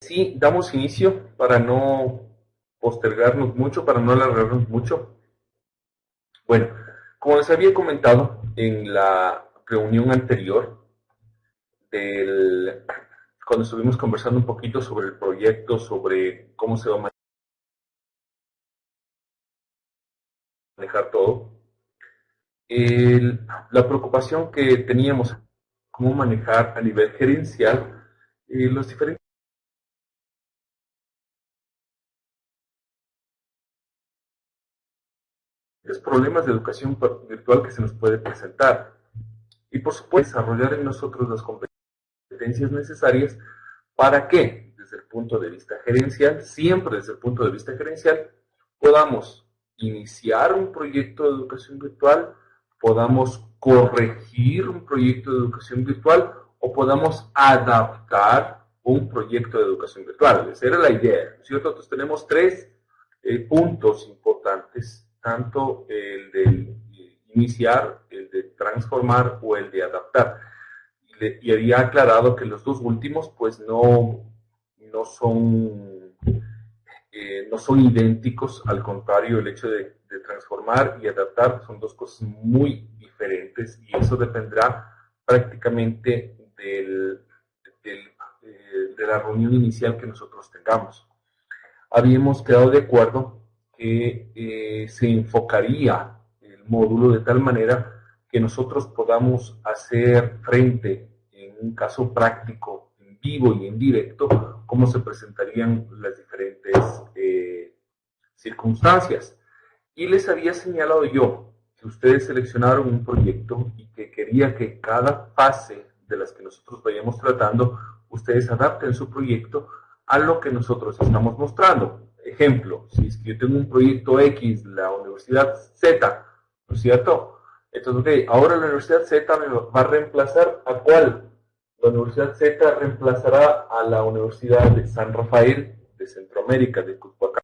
Sí, damos inicio para no postergarnos mucho, para no alargarnos mucho. Bueno, como les había comentado en la reunión anterior, del, cuando estuvimos conversando un poquito sobre el proyecto, sobre cómo se va a manejar todo, la preocupación que teníamos, cómo manejar a nivel gerencial los diferentes problemas de educación virtual que se nos puede presentar. Y por supuesto, desarrollar en nosotros las competencias necesarias para que, desde el punto de vista gerencial, siempre desde el punto de vista gerencial, podamos iniciar un proyecto de educación virtual, podamos corregir un proyecto de educación virtual o podamos adaptar un proyecto de educación virtual. Esa era la idea, ¿cierto? Entonces tenemos tres puntos importantes, tanto el de iniciar, el de transformar o el de adaptar. Y había aclarado que los dos últimos pues no son no son idénticos, al contrario, el hecho de transformar y adaptar son dos cosas muy diferentes y eso dependerá prácticamente de la reunión inicial que nosotros tengamos. Habíamos quedado de acuerdo que se enfocaría el módulo de tal manera que nosotros podamos hacer frente en un caso práctico, en vivo y en directo, cómo se presentarían las diferentes circunstancias. Y les había señalado yo que ustedes seleccionaron un proyecto y que quería que cada fase de las que nosotros vayamos tratando, ustedes adapten su proyecto a lo que nosotros estamos mostrando. Ejemplo, si es que yo tengo un proyecto X, la Universidad Z, ¿no es cierto? Entonces, okay, ahora la Universidad Z me va a reemplazar ¿a cuál? La Universidad Z reemplazará a la Universidad de San Rafael de Centroamérica, de Cuscuacán,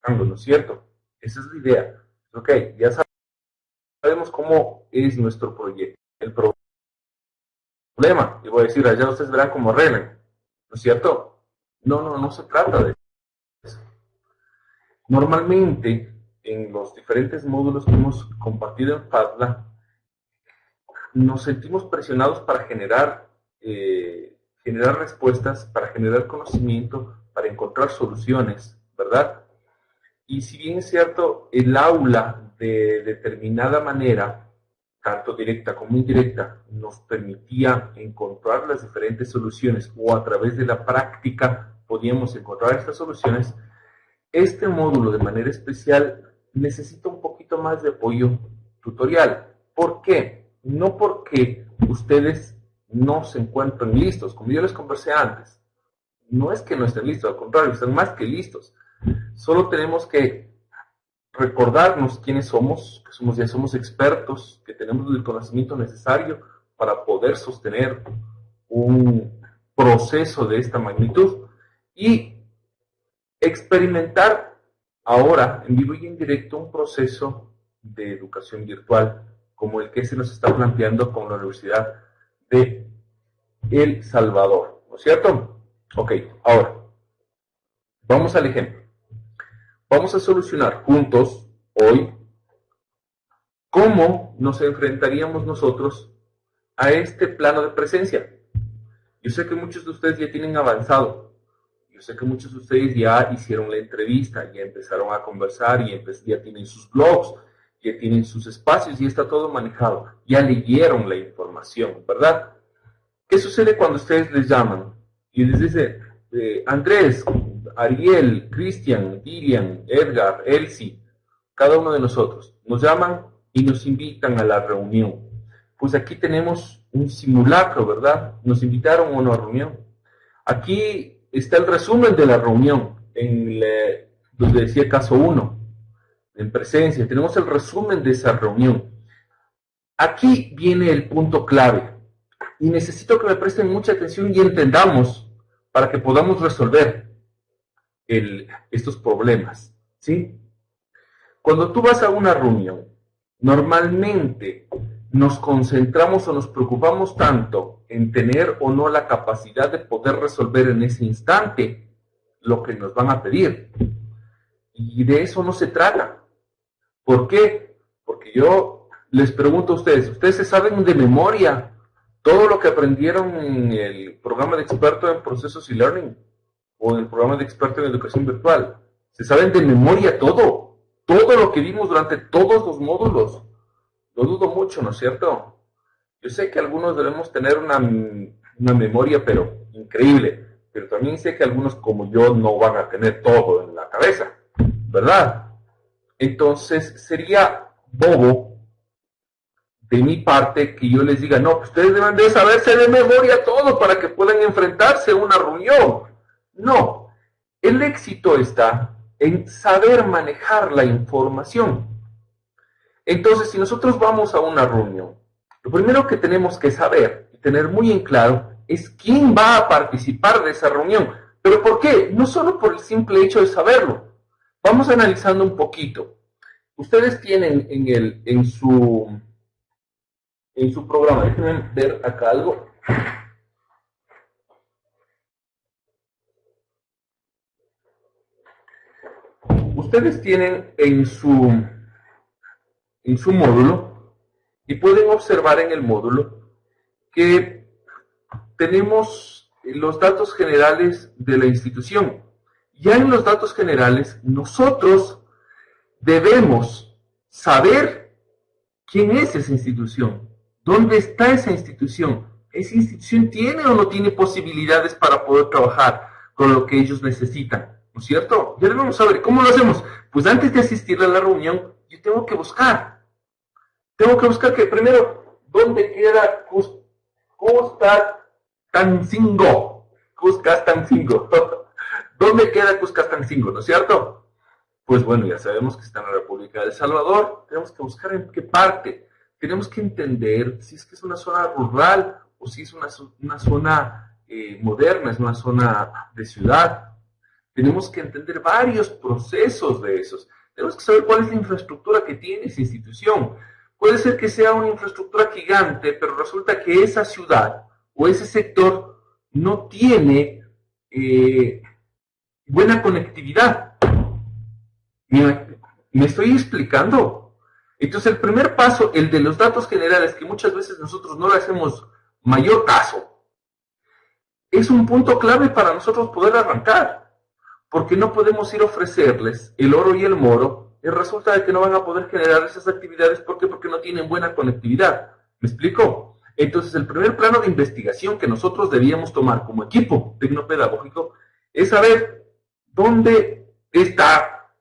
¿no es cierto? Esa es la idea. Ok, ya sabemos cómo es nuestro proyecto. El problema, y voy a decir, allá ustedes verán cómo arreglan, ¿no es cierto? No se trata de eso. Normalmente, en los diferentes módulos que hemos compartido en Padla, nos sentimos presionados para generar respuestas, para generar conocimiento, para encontrar soluciones, ¿verdad? Y si bien es cierto, el aula de determinada manera, tanto directa como indirecta, nos permitía encontrar las diferentes soluciones o a través de la práctica podíamos encontrar estas soluciones, este módulo de manera especial necesita un poquito más de apoyo tutorial. ¿Por qué? No porque ustedes no se encuentren listos, como yo les conversé antes. No es que no estén listos, al contrario, están más que listos. Solo tenemos que recordarnos quiénes somos, que ya somos expertos, que tenemos el conocimiento necesario para poder sostener un proceso de esta magnitud y experimentar ahora en vivo y en directo un proceso de educación virtual como el que se nos está planteando con la Universidad de El Salvador, ¿no es cierto? Ok, ahora vamos al ejemplo. Vamos a solucionar juntos hoy cómo nos enfrentaríamos nosotros a este plano de presencia. Yo sé que muchos de ustedes ya tienen avanzado. Yo sé que muchos de ustedes ya hicieron la entrevista, ya empezaron a conversar, ya tienen sus blogs, ya tienen sus espacios y está todo manejado. Ya leyeron la información, ¿verdad? ¿Qué sucede cuando ustedes les llaman y les dicen, Andrés, Ariel, Cristian, Dilian, Edgar, Elsie, cada uno de nosotros, nos llaman y nos invitan a la reunión? Pues aquí tenemos un simulacro, ¿verdad? Nos invitaron a una reunión. Aquí está el resumen de la reunión, donde decía caso 1, en presencia. Tenemos el resumen de esa reunión. Aquí viene el punto clave y necesito que me presten mucha atención y entendamos para que podamos resolver estos problemas, ¿sí? Cuando tú vas a una reunión, Normalmente nos concentramos o nos preocupamos tanto en tener o no la capacidad de poder resolver en ese instante lo que nos van a pedir. Y de eso no se trata. ¿Por qué? Porque yo les pregunto a ¿ustedes se saben de memoria todo lo que aprendieron en el programa de experto en procesos y learning o en el programa de experto en educación virtual? ¿Se saben de memoria todo? Todo lo que vimos durante todos los módulos. Lo dudo mucho, ¿no es cierto? Yo sé que algunos debemos tener una memoria, pero increíble. Pero también sé que algunos, como yo, no van a tener todo en la cabeza, ¿verdad? Entonces, sería bobo de mi parte que yo les diga, no, pues ustedes deben de saberse de memoria todo para que puedan enfrentarse a una reunión. No, el éxito está en saber manejar la información. Entonces, si nosotros vamos a una reunión, lo primero que tenemos que saber y tener muy en claro es quién va a participar de esa reunión. ¿Pero por qué? No solo por el simple hecho de saberlo. Vamos analizando un poquito. Ustedes tienen en su programa, déjenme ver acá algo. Ustedes tienen en su módulo y pueden observar en el módulo que tenemos los datos generales de la institución. Ya en los datos generales nosotros debemos saber quién es esa institución, dónde está esa institución tiene o no tiene posibilidades para poder trabajar con lo que ellos necesitan, ¿no es cierto? Ya debemos saber, ¿cómo lo hacemos? Pues antes de asistir a la reunión, yo tengo que buscar que primero, ¿dónde queda Cuscatancingo? ¿Dónde queda Cuscatancingo, no es cierto? Pues bueno, ya sabemos que está en la República de El Salvador, tenemos que buscar en qué parte, tenemos que entender si es que es una zona rural o si es una zona moderna, es una zona de ciudad. Tenemos que entender varios procesos de esos. Tenemos que saber cuál es la infraestructura que tiene esa institución. Puede ser que sea una infraestructura gigante, pero resulta que esa ciudad o ese sector no tiene buena conectividad. ¿Me estoy explicando? Entonces, el primer paso, el de los datos generales, que muchas veces nosotros no le hacemos mayor caso, es un punto clave para nosotros poder arrancar, porque no podemos ir a ofrecerles el oro y el moro, y resulta de que no van a poder generar esas actividades. ¿Por qué? Porque no tienen buena conectividad. ¿Me explico? Entonces, el primer plano de investigación que nosotros debíamos tomar como equipo tecnopedagógico es saber dónde está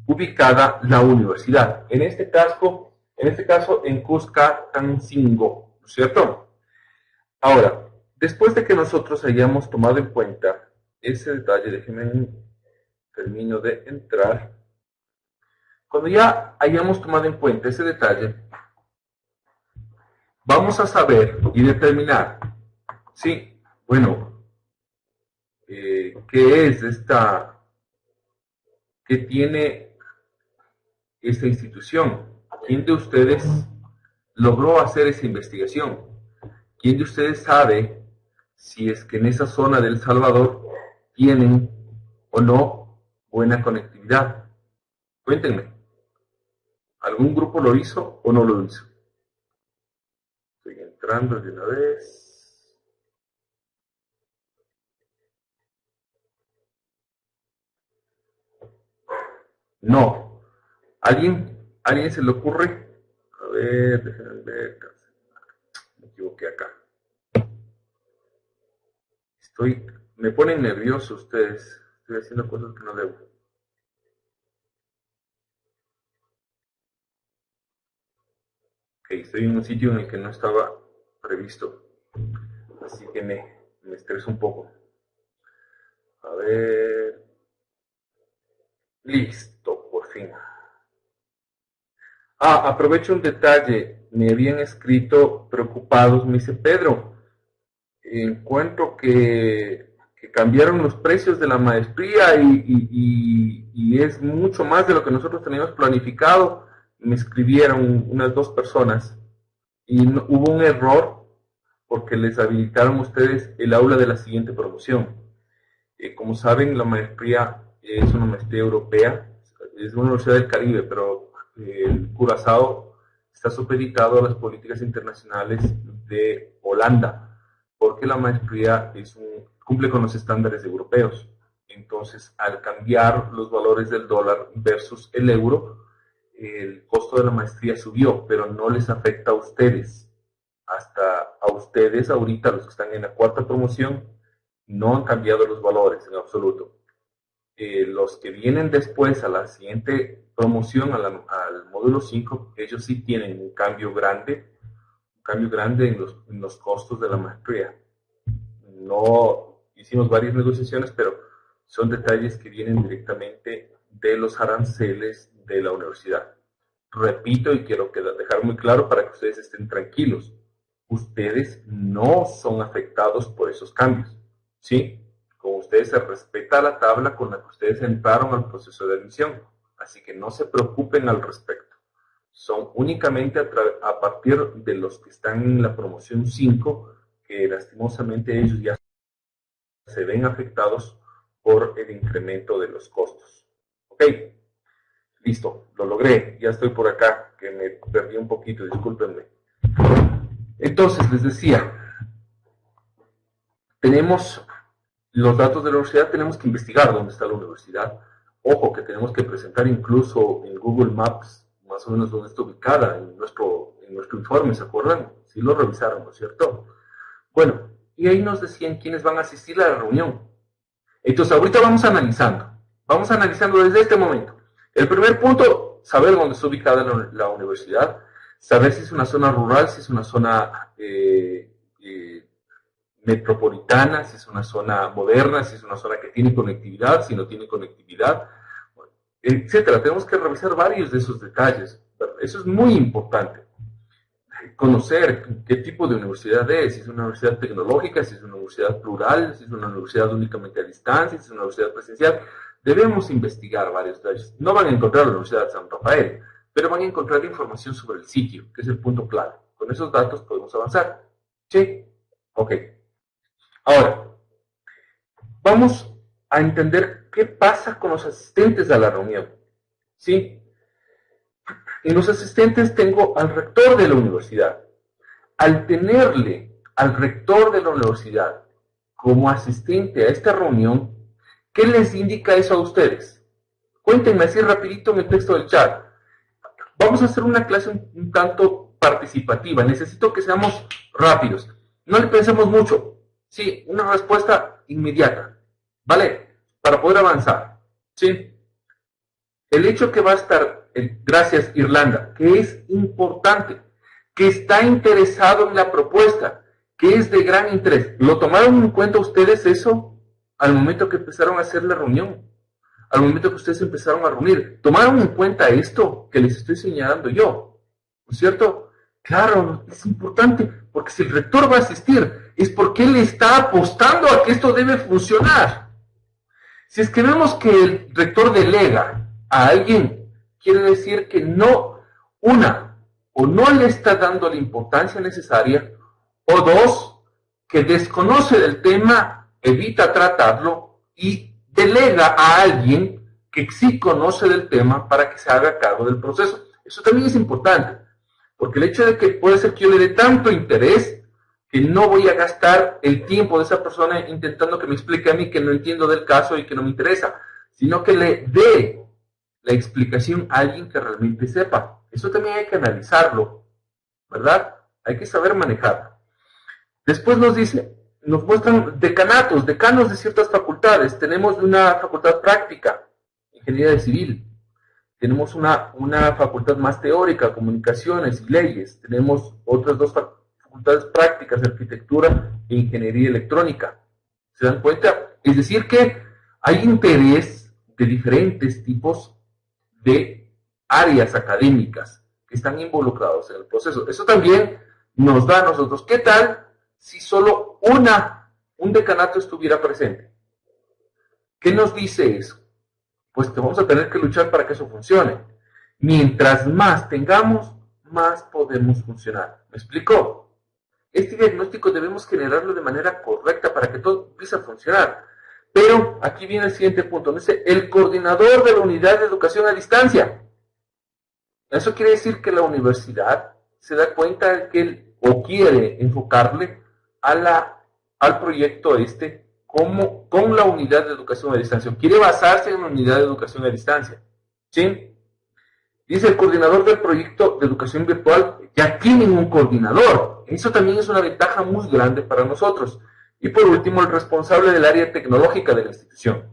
ubicada la universidad. En este caso en Cuscatancingo, ¿no es cierto? Ahora, después de que nosotros hayamos tomado en cuenta ese detalle, déjenme termino de entrar. Cuando ya hayamos tomado en cuenta ese detalle, vamos a saber y determinar, sí, bueno, qué es qué tiene esta institución. ¿Quién de ustedes logró hacer esa investigación? ¿Quién de ustedes sabe si es que en esa zona de El Salvador tienen o no buena conectividad? Cuéntenme. ¿Algún grupo lo hizo o no lo hizo? Estoy entrando de una vez. No. ¿Alguien se le ocurre? A ver, déjenme ver. Me equivoqué acá. Me ponen nervioso ustedes. Estoy haciendo cosas que no debo. Ok, estoy en un sitio en el que no estaba previsto. Así que me estreso un poco. A ver. Listo, por fin. Aprovecho un detalle. Me habían escrito preocupados, me dice Pedro. Encuentro que cambiaron los precios de la maestría y es mucho más de lo que nosotros teníamos planificado. me escribieron unas 2 personas y hubo un error porque les habilitaron ustedes el aula de la siguiente promoción. Como saben, la maestría es una maestría europea, es una universidad del Caribe, pero el Curazao está supeditado a las políticas internacionales de Holanda, porque la maestría cumple con los estándares europeos. Entonces, al cambiar los valores del dólar versus el euro, el costo de la maestría subió, pero no les afecta a ustedes. Hasta a ustedes, ahorita, los que están en la 4ª promoción, no han cambiado los valores en absoluto. Los que vienen después a la siguiente promoción, al módulo 5, ellos sí tienen un cambio grande en los costos de la maestría. No hicimos varias negociaciones, pero son detalles que vienen directamente de los aranceles de la universidad. Repito y quiero dejar muy claro para que ustedes estén tranquilos. Ustedes no son afectados por esos cambios, ¿sí? Con ustedes se respeta la tabla con la que ustedes entraron al proceso de admisión, así que no se preocupen al respecto. Son únicamente a partir de los que están en la promoción 5, que lastimosamente ellos ya se ven afectados por el incremento de los costos. ¿Ok? Listo, lo logré, ya estoy por acá, que me perdí un poquito, discúlpenme. Entonces, les decía, tenemos los datos de la universidad, tenemos que investigar dónde está la universidad. Ojo, que tenemos que presentar incluso en Google Maps, más o menos dónde está ubicada en nuestro informe, ¿se acuerdan? Sí lo revisaron, ¿no es cierto? Bueno, y ahí nos decían quiénes van a asistir a la reunión. Entonces, ahorita vamos analizando desde este momento. El primer punto, saber dónde está ubicada la universidad, saber si es una zona rural, si es una zona metropolitana, si es una zona moderna, si es una zona que tiene conectividad, si no tiene conectividad, etcétera. Tenemos que revisar varios de esos detalles. Eso es muy importante. Conocer qué tipo de universidad es, si es una universidad tecnológica, si es una universidad plural, si es una universidad únicamente a distancia, si es una universidad presencial. Debemos investigar varios detalles. No van a encontrar la Universidad de San Rafael, pero van a encontrar información sobre el sitio, que es el punto clave. Con esos datos podemos avanzar. ¿Sí? Ok. Ahora, vamos a entender qué pasa con los asistentes a la reunión. ¿Sí? En los asistentes tengo al rector de la universidad. Al tenerle al rector de la universidad como asistente a esta reunión, ¿qué les indica eso a ustedes? Cuéntenme así rapidito en el texto del chat. Vamos a hacer una clase un tanto participativa. Necesito que seamos rápidos. No le pensemos mucho. Sí, una respuesta inmediata. ¿Vale? Para poder avanzar. ¿Sí? El hecho que va a estar, gracias Irlanda, que es importante, que está interesado en la propuesta, que es de gran interés. ¿Lo tomaron en cuenta ustedes eso al momento que empezaron a hacer la reunión? Al momento que ustedes empezaron a reunir. ¿Tomaron en cuenta esto que les estoy señalando yo? ¿No es cierto? Claro, es importante, porque si el rector va a asistir, es porque él está apostando a que esto debe funcionar. Si es que vemos que el rector delega a alguien, quiere decir que no, o no le está dando la importancia necesaria, o dos, que desconoce del tema, evita tratarlo y delega a alguien que sí conoce del tema para que se haga cargo del proceso. Eso también es importante, porque el hecho de que puede ser que yo le dé tanto interés que no voy a gastar el tiempo de esa persona intentando que me explique a mí que no entiendo del caso y que no me interesa, sino que le dé la explicación a alguien que realmente sepa. Eso también hay que analizarlo, ¿verdad? Hay que saber manejarlo. Después nos muestran decanatos, decanos de ciertas facultades. Tenemos una facultad práctica, ingeniería civil. Tenemos una facultad más teórica, comunicaciones y leyes. Tenemos otras 2 facultades prácticas, arquitectura e ingeniería electrónica. ¿Se dan cuenta? Es decir que hay interés de diferentes tipos de áreas académicas que están involucrados en el proceso. Eso también nos da a nosotros, ¿qué tal si solo un decanato estuviera presente? ¿Qué nos dice eso? Pues que vamos a tener que luchar para que eso funcione. Mientras más tengamos, más podemos funcionar. ¿Me explico? Este diagnóstico debemos generarlo de manera correcta para que todo empiece a funcionar. Pero aquí viene el siguiente punto. Dice, el coordinador de la unidad de educación a distancia. Eso quiere decir que la universidad se da cuenta de que él o quiere enfocarle al proyecto como con la unidad de educación a distancia. Quiere basarse en la unidad de educación a distancia. ¿Sí? Dice el coordinador del proyecto de educación virtual, ya tienen un coordinador. Eso también es una ventaja muy grande para nosotros. Y por último, el responsable del área tecnológica de la institución.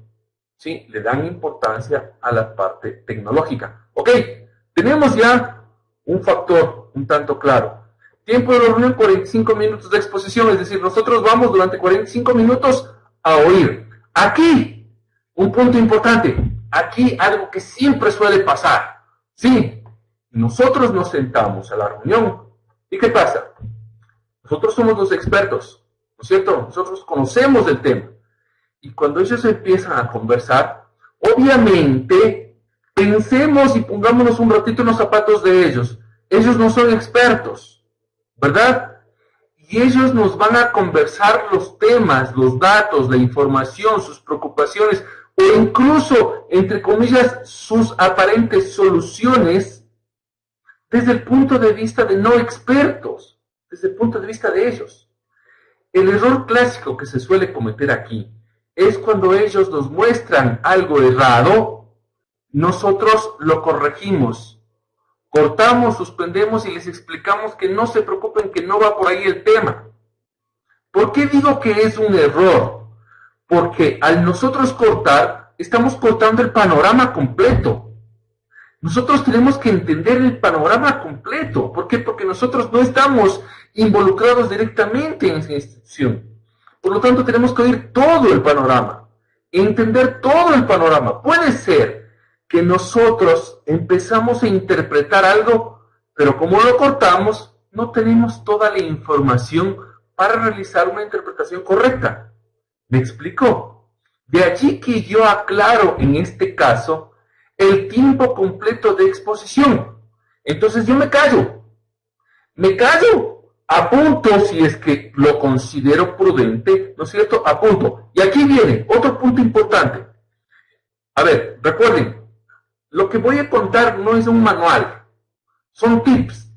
¿Sí? Le dan importancia a la parte tecnológica. Ok, tenemos ya un factor un tanto claro. Tiempo de reunión, 45 minutos de exposición, es decir, nosotros vamos durante 45 minutos a oír. Aquí, un punto importante, aquí algo que siempre suele pasar. Sí, nosotros nos sentamos a la reunión. ¿Y qué pasa? Nosotros somos los expertos, ¿no es cierto? Nosotros conocemos el tema. Y cuando ellos empiezan a conversar, obviamente, pensemos y pongámonos un ratito en los zapatos de ellos. Ellos no son expertos, ¿verdad? Y ellos nos van a conversar los temas, los datos, la información, sus preocupaciones, o incluso, entre comillas, sus aparentes soluciones desde el punto de vista de no expertos, desde el punto de vista de ellos. El error clásico que se suele cometer aquí es cuando ellos nos muestran algo errado, nosotros lo corregimos, cortamos, suspendemos y les explicamos que no se preocupen, que no va por ahí el tema. ¿Por qué digo que es un error? Porque al nosotros cortar, estamos cortando el panorama completo. Nosotros tenemos que entender el panorama completo. ¿Por qué? Porque nosotros no estamos involucrados directamente en esa institución. Por lo tanto, tenemos que oír todo el panorama, entender todo el panorama. Puede ser que nosotros empezamos a interpretar algo, pero como lo cortamos, no tenemos toda la información para realizar una interpretación correcta. ¿Me explico? De allí que yo aclaro en este caso el tiempo completo de exposición. Entonces yo me callo, apunto si es que lo considero prudente, ¿no es cierto? Apunto. Y aquí viene otro punto importante. A ver, recuerden, lo que voy a contar no es un manual, son tips.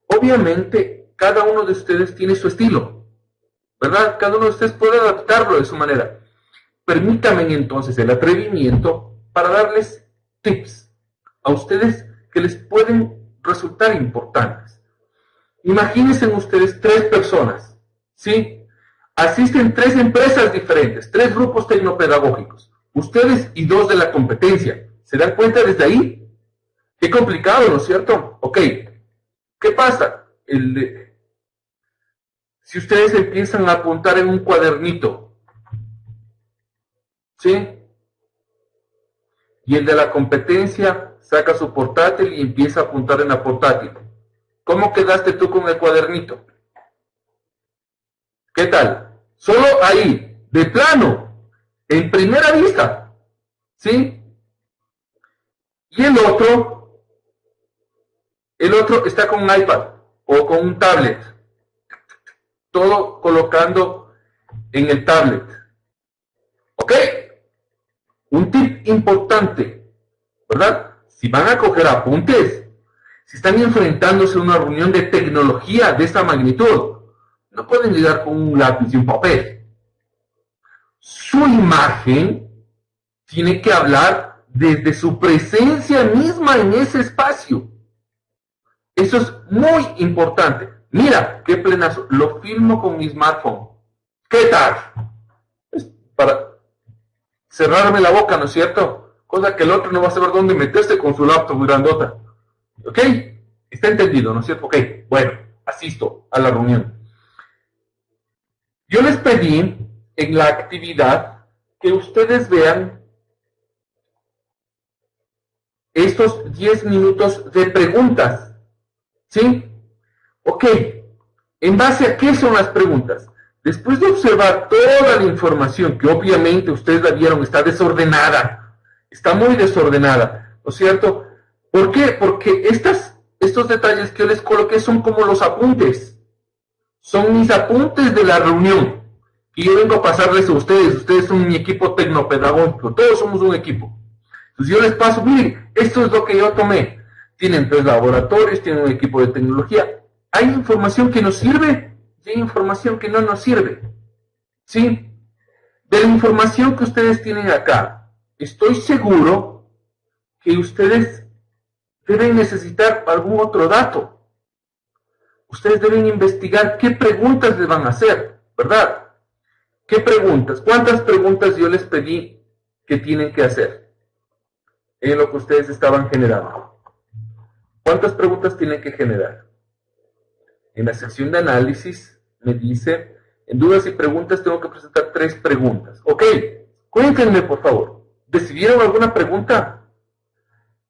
Obviamente, cada uno de ustedes tiene su estilo, ¿verdad? Cada uno de ustedes puede adaptarlo de su manera. Permítanme entonces el atrevimiento para darles tips a ustedes que les pueden resultar importantes. Imagínense ustedes 3 personas, ¿sí? Asisten 3 empresas diferentes, 3 grupos tecnopedagógicos, ustedes y 2 de la competencia. ¿Se dan cuenta desde ahí? Qué complicado, ¿no es cierto? Ok, ¿qué pasa? Si ustedes empiezan a apuntar en un cuadernito, ¿sí? Y el de la competencia saca su portátil y empieza a apuntar en la portátil. ¿Cómo quedaste tú con el cuadernito? ¿Qué tal? Solo ahí, de plano, en primera vista, ¿sí? Y el otro está con un iPad o con un tablet, todo colocando en el tablet. ¿Ok? Un tip importante, ¿verdad? Si van a coger apuntes, si están enfrentándose a una reunión de tecnología de esta magnitud, no pueden llegar con un lápiz y un papel. Su imagen tiene que hablar desde su presencia misma en ese espacio. Eso es muy importante. Mira, qué plenazo. Lo filmo con mi smartphone. ¿Qué tal? Es para cerrarme la boca, ¿no es cierto? Cosa que el otro no va a saber dónde meterse con su laptop grandota. ¿Ok? Está entendido, ¿no es cierto? Ok, bueno, asisto a la reunión. Yo les pedí en la actividad que ustedes vean estos 10 minutos de preguntas. ¿Sí? Ok, ¿en base a qué son las preguntas? Después de observar toda la información, que obviamente ustedes la vieron, está desordenada, está muy desordenada, ¿no es cierto? ¿Por qué? Porque estos detalles que yo les coloqué son como los apuntes. Son mis apuntes de la reunión. Y yo vengo a pasarles a ustedes. Ustedes son mi equipo tecnopedagógico. Todos somos un equipo. Entonces yo les paso, miren, esto es lo que yo tomé. Tienen 3 laboratorios, tienen un equipo de tecnología. Hay información que nos sirve y hay información que no nos sirve. ¿Sí? De la información que ustedes tienen acá, estoy seguro que ustedes deben necesitar algún otro dato. Ustedes deben investigar qué preguntas les van a hacer, ¿verdad? ¿Qué preguntas? ¿Cuántas preguntas yo les pedí que tienen que hacer en lo que ustedes estaban generando? ¿Cuántas preguntas tienen que generar? En la sección de análisis me dice, en dudas y preguntas tengo que presentar 3 preguntas. Ok, cuéntenme por favor, ¿decidieron alguna pregunta?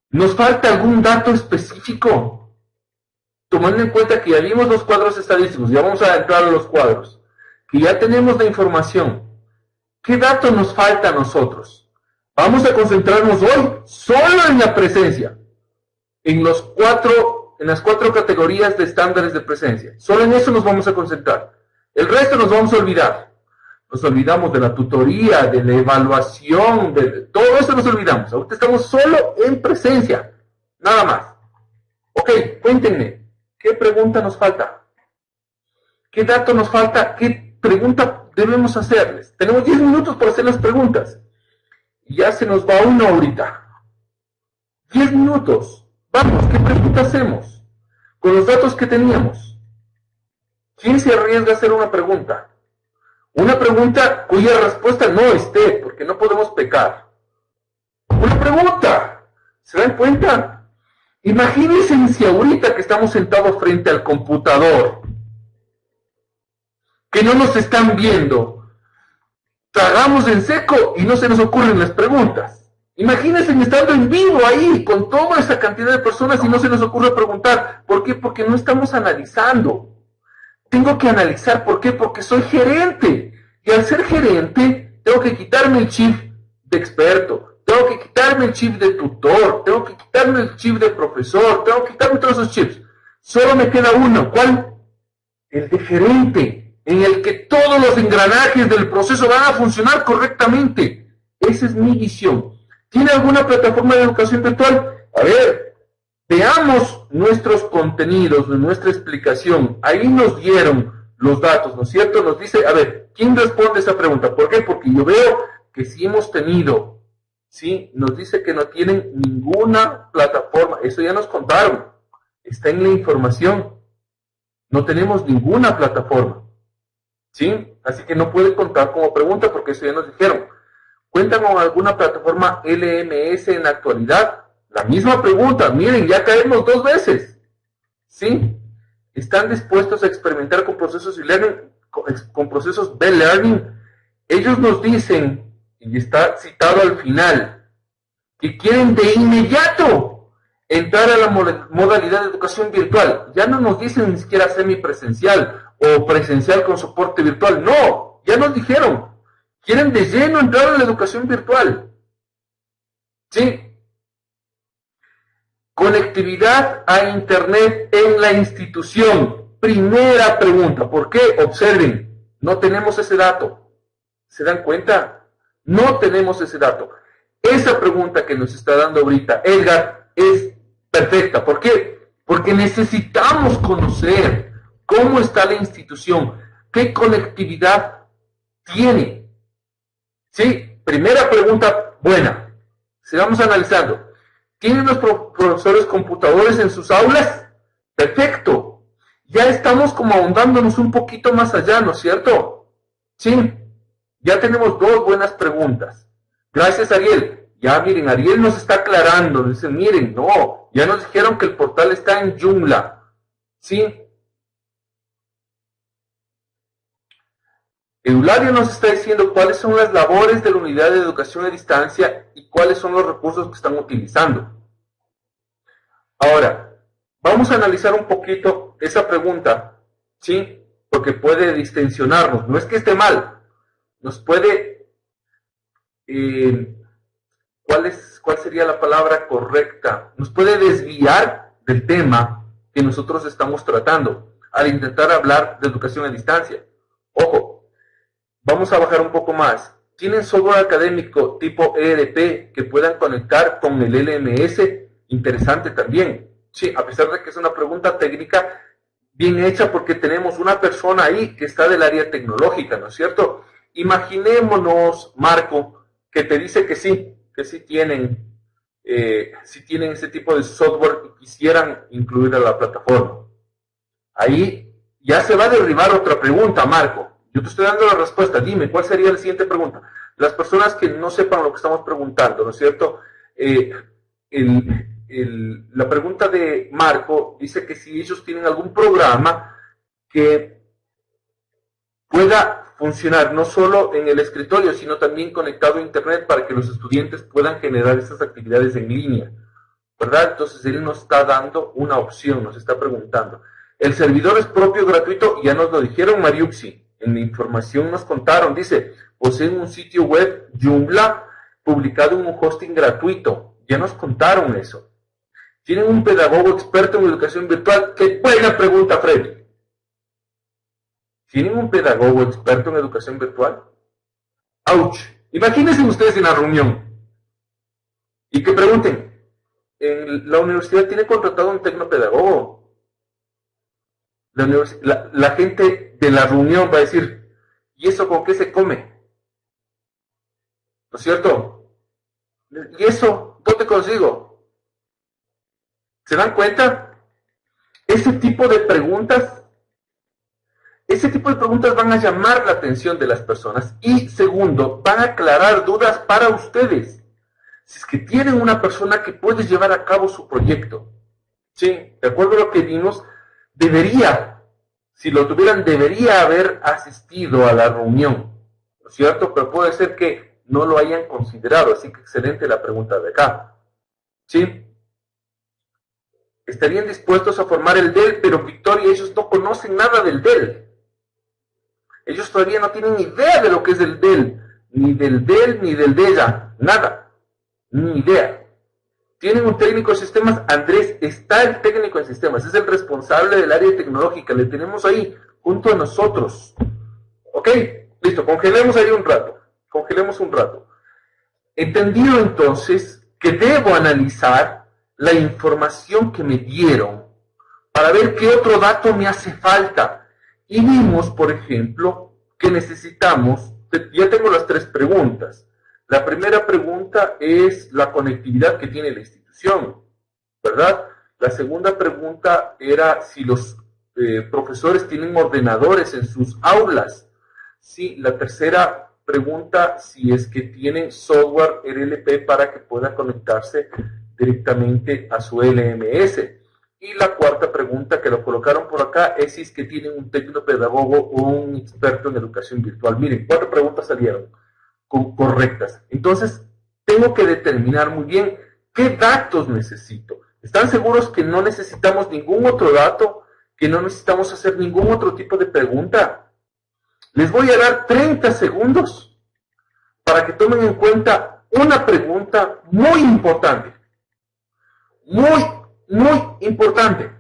¿Nos falta algún dato específico? Tomando en cuenta que ya vimos los cuadros estadísticos, ya vamos a entrar a los cuadros, que ya tenemos la información. ¿Qué dato nos falta a nosotros? Vamos a concentrarnos hoy solo en la presencia, en las 4 categorías de estándares de presencia. Solo en eso nos vamos a concentrar. El resto nos vamos a olvidar. Nos olvidamos de la tutoría, de la evaluación, de todo eso nos olvidamos. Ahorita estamos solo en presencia, nada más. Ok, cuéntenme, ¿qué pregunta nos falta? ¿Qué dato nos falta? ¿Qué pregunta debemos hacerles? Tenemos 10 minutos para hacer las preguntas. Y ya se nos va uno ahorita. 10 minutos. Vamos, ¿qué pregunta hacemos? Con los datos que teníamos. ¿Quién se arriesga a hacer una pregunta? Una pregunta cuya respuesta no esté, porque no podemos pecar. Una pregunta. ¿Se dan cuenta? Imagínense si ahorita que estamos sentados frente al computador, que no nos están viendo, tragamos en seco y no se nos ocurren las preguntas. Imagínense estando en vivo ahí, con toda esa cantidad de personas y no se nos ocurre preguntar. ¿Por qué? Porque no estamos analizando. Tengo que analizar, ¿por qué? Porque soy gerente. Y al ser gerente, tengo que quitarme el chip de experto, tengo que quitarme el chip de tutor, tengo que quitarme el chip de profesor, tengo que quitarme todos esos chips. Solo me queda uno. ¿Cuál? El de gerente, en el que todos los engranajes del proceso van a funcionar correctamente. Esa es mi visión. ¿Tiene alguna plataforma de educación virtual? A ver, veamos nuestros contenidos, nuestra explicación. Ahí nos dieron los datos, ¿no es cierto? Nos dice, a ver, ¿quién responde esa pregunta? ¿Por qué? Porque yo veo que sí hemos tenido, ¿sí? Nos dice que no tienen ninguna plataforma. Eso ya nos contaron. Está en la información. No tenemos ninguna plataforma, ¿sí? Así que no puede contar como pregunta porque eso ya nos dijeron. ¿Cuentan con alguna plataforma LMS en la actualidad? La misma pregunta, miren, ya caemos 2 veces. ¿Sí? ¿Están dispuestos a experimentar con procesos e-learning, con procesos de learning? Ellos nos dicen, y está citado al final, que quieren de inmediato entrar a la modalidad de educación virtual. Ya no nos dicen ni siquiera semipresencial o presencial con soporte virtual. No, ya nos dijeron. Quieren de lleno entrar a la educación virtual. ¿Sí? Conectividad a Internet en la institución. Primera pregunta. ¿Por qué? Observen, no tenemos ese dato. ¿Se dan cuenta? No tenemos ese dato. Esa pregunta que nos está dando ahorita Edgar es perfecta. ¿Por qué? Porque necesitamos conocer cómo está la institución, qué conectividad tiene. ¿Sí? Primera pregunta buena. Sigamos analizando. ¿Tienen los profesores computadores en sus aulas? Perfecto. Ya estamos como ahondándonos un poquito más allá, ¿no es cierto? Sí. Ya tenemos 2 buenas preguntas. Gracias, Ariel. Ya miren, Ariel nos está aclarando. Dicen, miren, no. Ya nos dijeron que el portal está en Joomla. ¿Sí? Eulario nos está diciendo cuáles son las labores de la unidad de educación a distancia y cuáles son los recursos que están utilizando. Ahora, vamos a analizar un poquito esa pregunta, ¿sí? Porque puede distensionarnos. No es que esté mal, nos puede ¿Cuál sería la palabra correcta? Nos puede desviar del tema que nosotros estamos tratando al intentar hablar de educación a distancia. Ojo, vamos a bajar un poco más. ¿Tienen software académico tipo ERP que puedan conectar con el LMS? Interesante también. Sí, a pesar de que es una pregunta técnica bien hecha porque tenemos una persona ahí que está del área tecnológica, ¿no es cierto? Imaginémonos, Marco, que te dice que sí tienen ese tipo de software y quisieran incluir a la plataforma. Ahí ya se va a derribar otra pregunta, Marco. Yo te estoy dando la respuesta. Dime, ¿cuál sería la siguiente pregunta? Las personas que no sepan lo que estamos preguntando, ¿no es cierto? La pregunta de Marco dice que si ellos tienen algún programa que pueda funcionar no solo en el escritorio, sino también conectado a Internet para que los estudiantes puedan generar esas actividades en línea, ¿verdad? Entonces él nos está dando una opción, nos está preguntando. El servidor es propio, gratuito, ya nos lo dijeron, Mariuxi. En la información nos contaron, dice, poseen un sitio web, Joomla, publicado en un hosting gratuito. Ya nos contaron eso. ¿Tienen un pedagogo experto en educación virtual? ¡Qué buena pregunta, Freddy! ¿Tienen un pedagogo experto en educación virtual? ¡Auch! Imagínense ustedes en la reunión y que pregunten, ¿la universidad tiene contratado un tecnopedagogo? La gente de la reunión va a decir, ¿y eso con qué se come? ¿No es cierto? ¿Y eso dónde consigo? ¿Se dan cuenta? Ese tipo de preguntas van a llamar la atención de las personas y, segundo, van a aclarar dudas para ustedes. Si es que tienen una persona que puede llevar a cabo su proyecto, ¿sí? De acuerdo a lo que vimos, si lo tuvieran, debería haber asistido a la reunión, ¿no es cierto? Pero puede ser que no lo hayan considerado, así que excelente la pregunta de acá, ¿sí? Estarían dispuestos a formar el DEL, pero Victoria, ellos no conocen nada del DEL. Ellos todavía no tienen idea de lo que es el DEL, ni del DEL, ni del DELA, nada, ni idea. Tienen un técnico de sistemas, Andrés, está el técnico de sistemas, es el responsable del área tecnológica, le tenemos ahí, junto a nosotros. ¿Ok? Listo, congelemos ahí un rato. Entendido entonces que debo analizar la información que me dieron para ver qué otro dato me hace falta. Y vimos, por ejemplo, que necesitamos, ya tengo las 3 preguntas. La primera pregunta es la conectividad que tiene la institución, ¿verdad? La segunda pregunta era si los profesores tienen ordenadores en sus aulas. Sí, la tercera pregunta, si es que tienen software RLP para que pueda conectarse directamente a su LMS. Y la cuarta pregunta, que lo colocaron por acá, es si es que tienen un tecnopedagogo o un experto en educación virtual. Miren, 4 preguntas salieron correctas. Entonces, tengo que determinar muy bien qué datos necesito. ¿Están seguros que no necesitamos ningún otro dato? ¿Que no necesitamos hacer ningún otro tipo de pregunta? Les voy a dar 30 segundos para que tomen en cuenta una pregunta muy importante. Muy importante,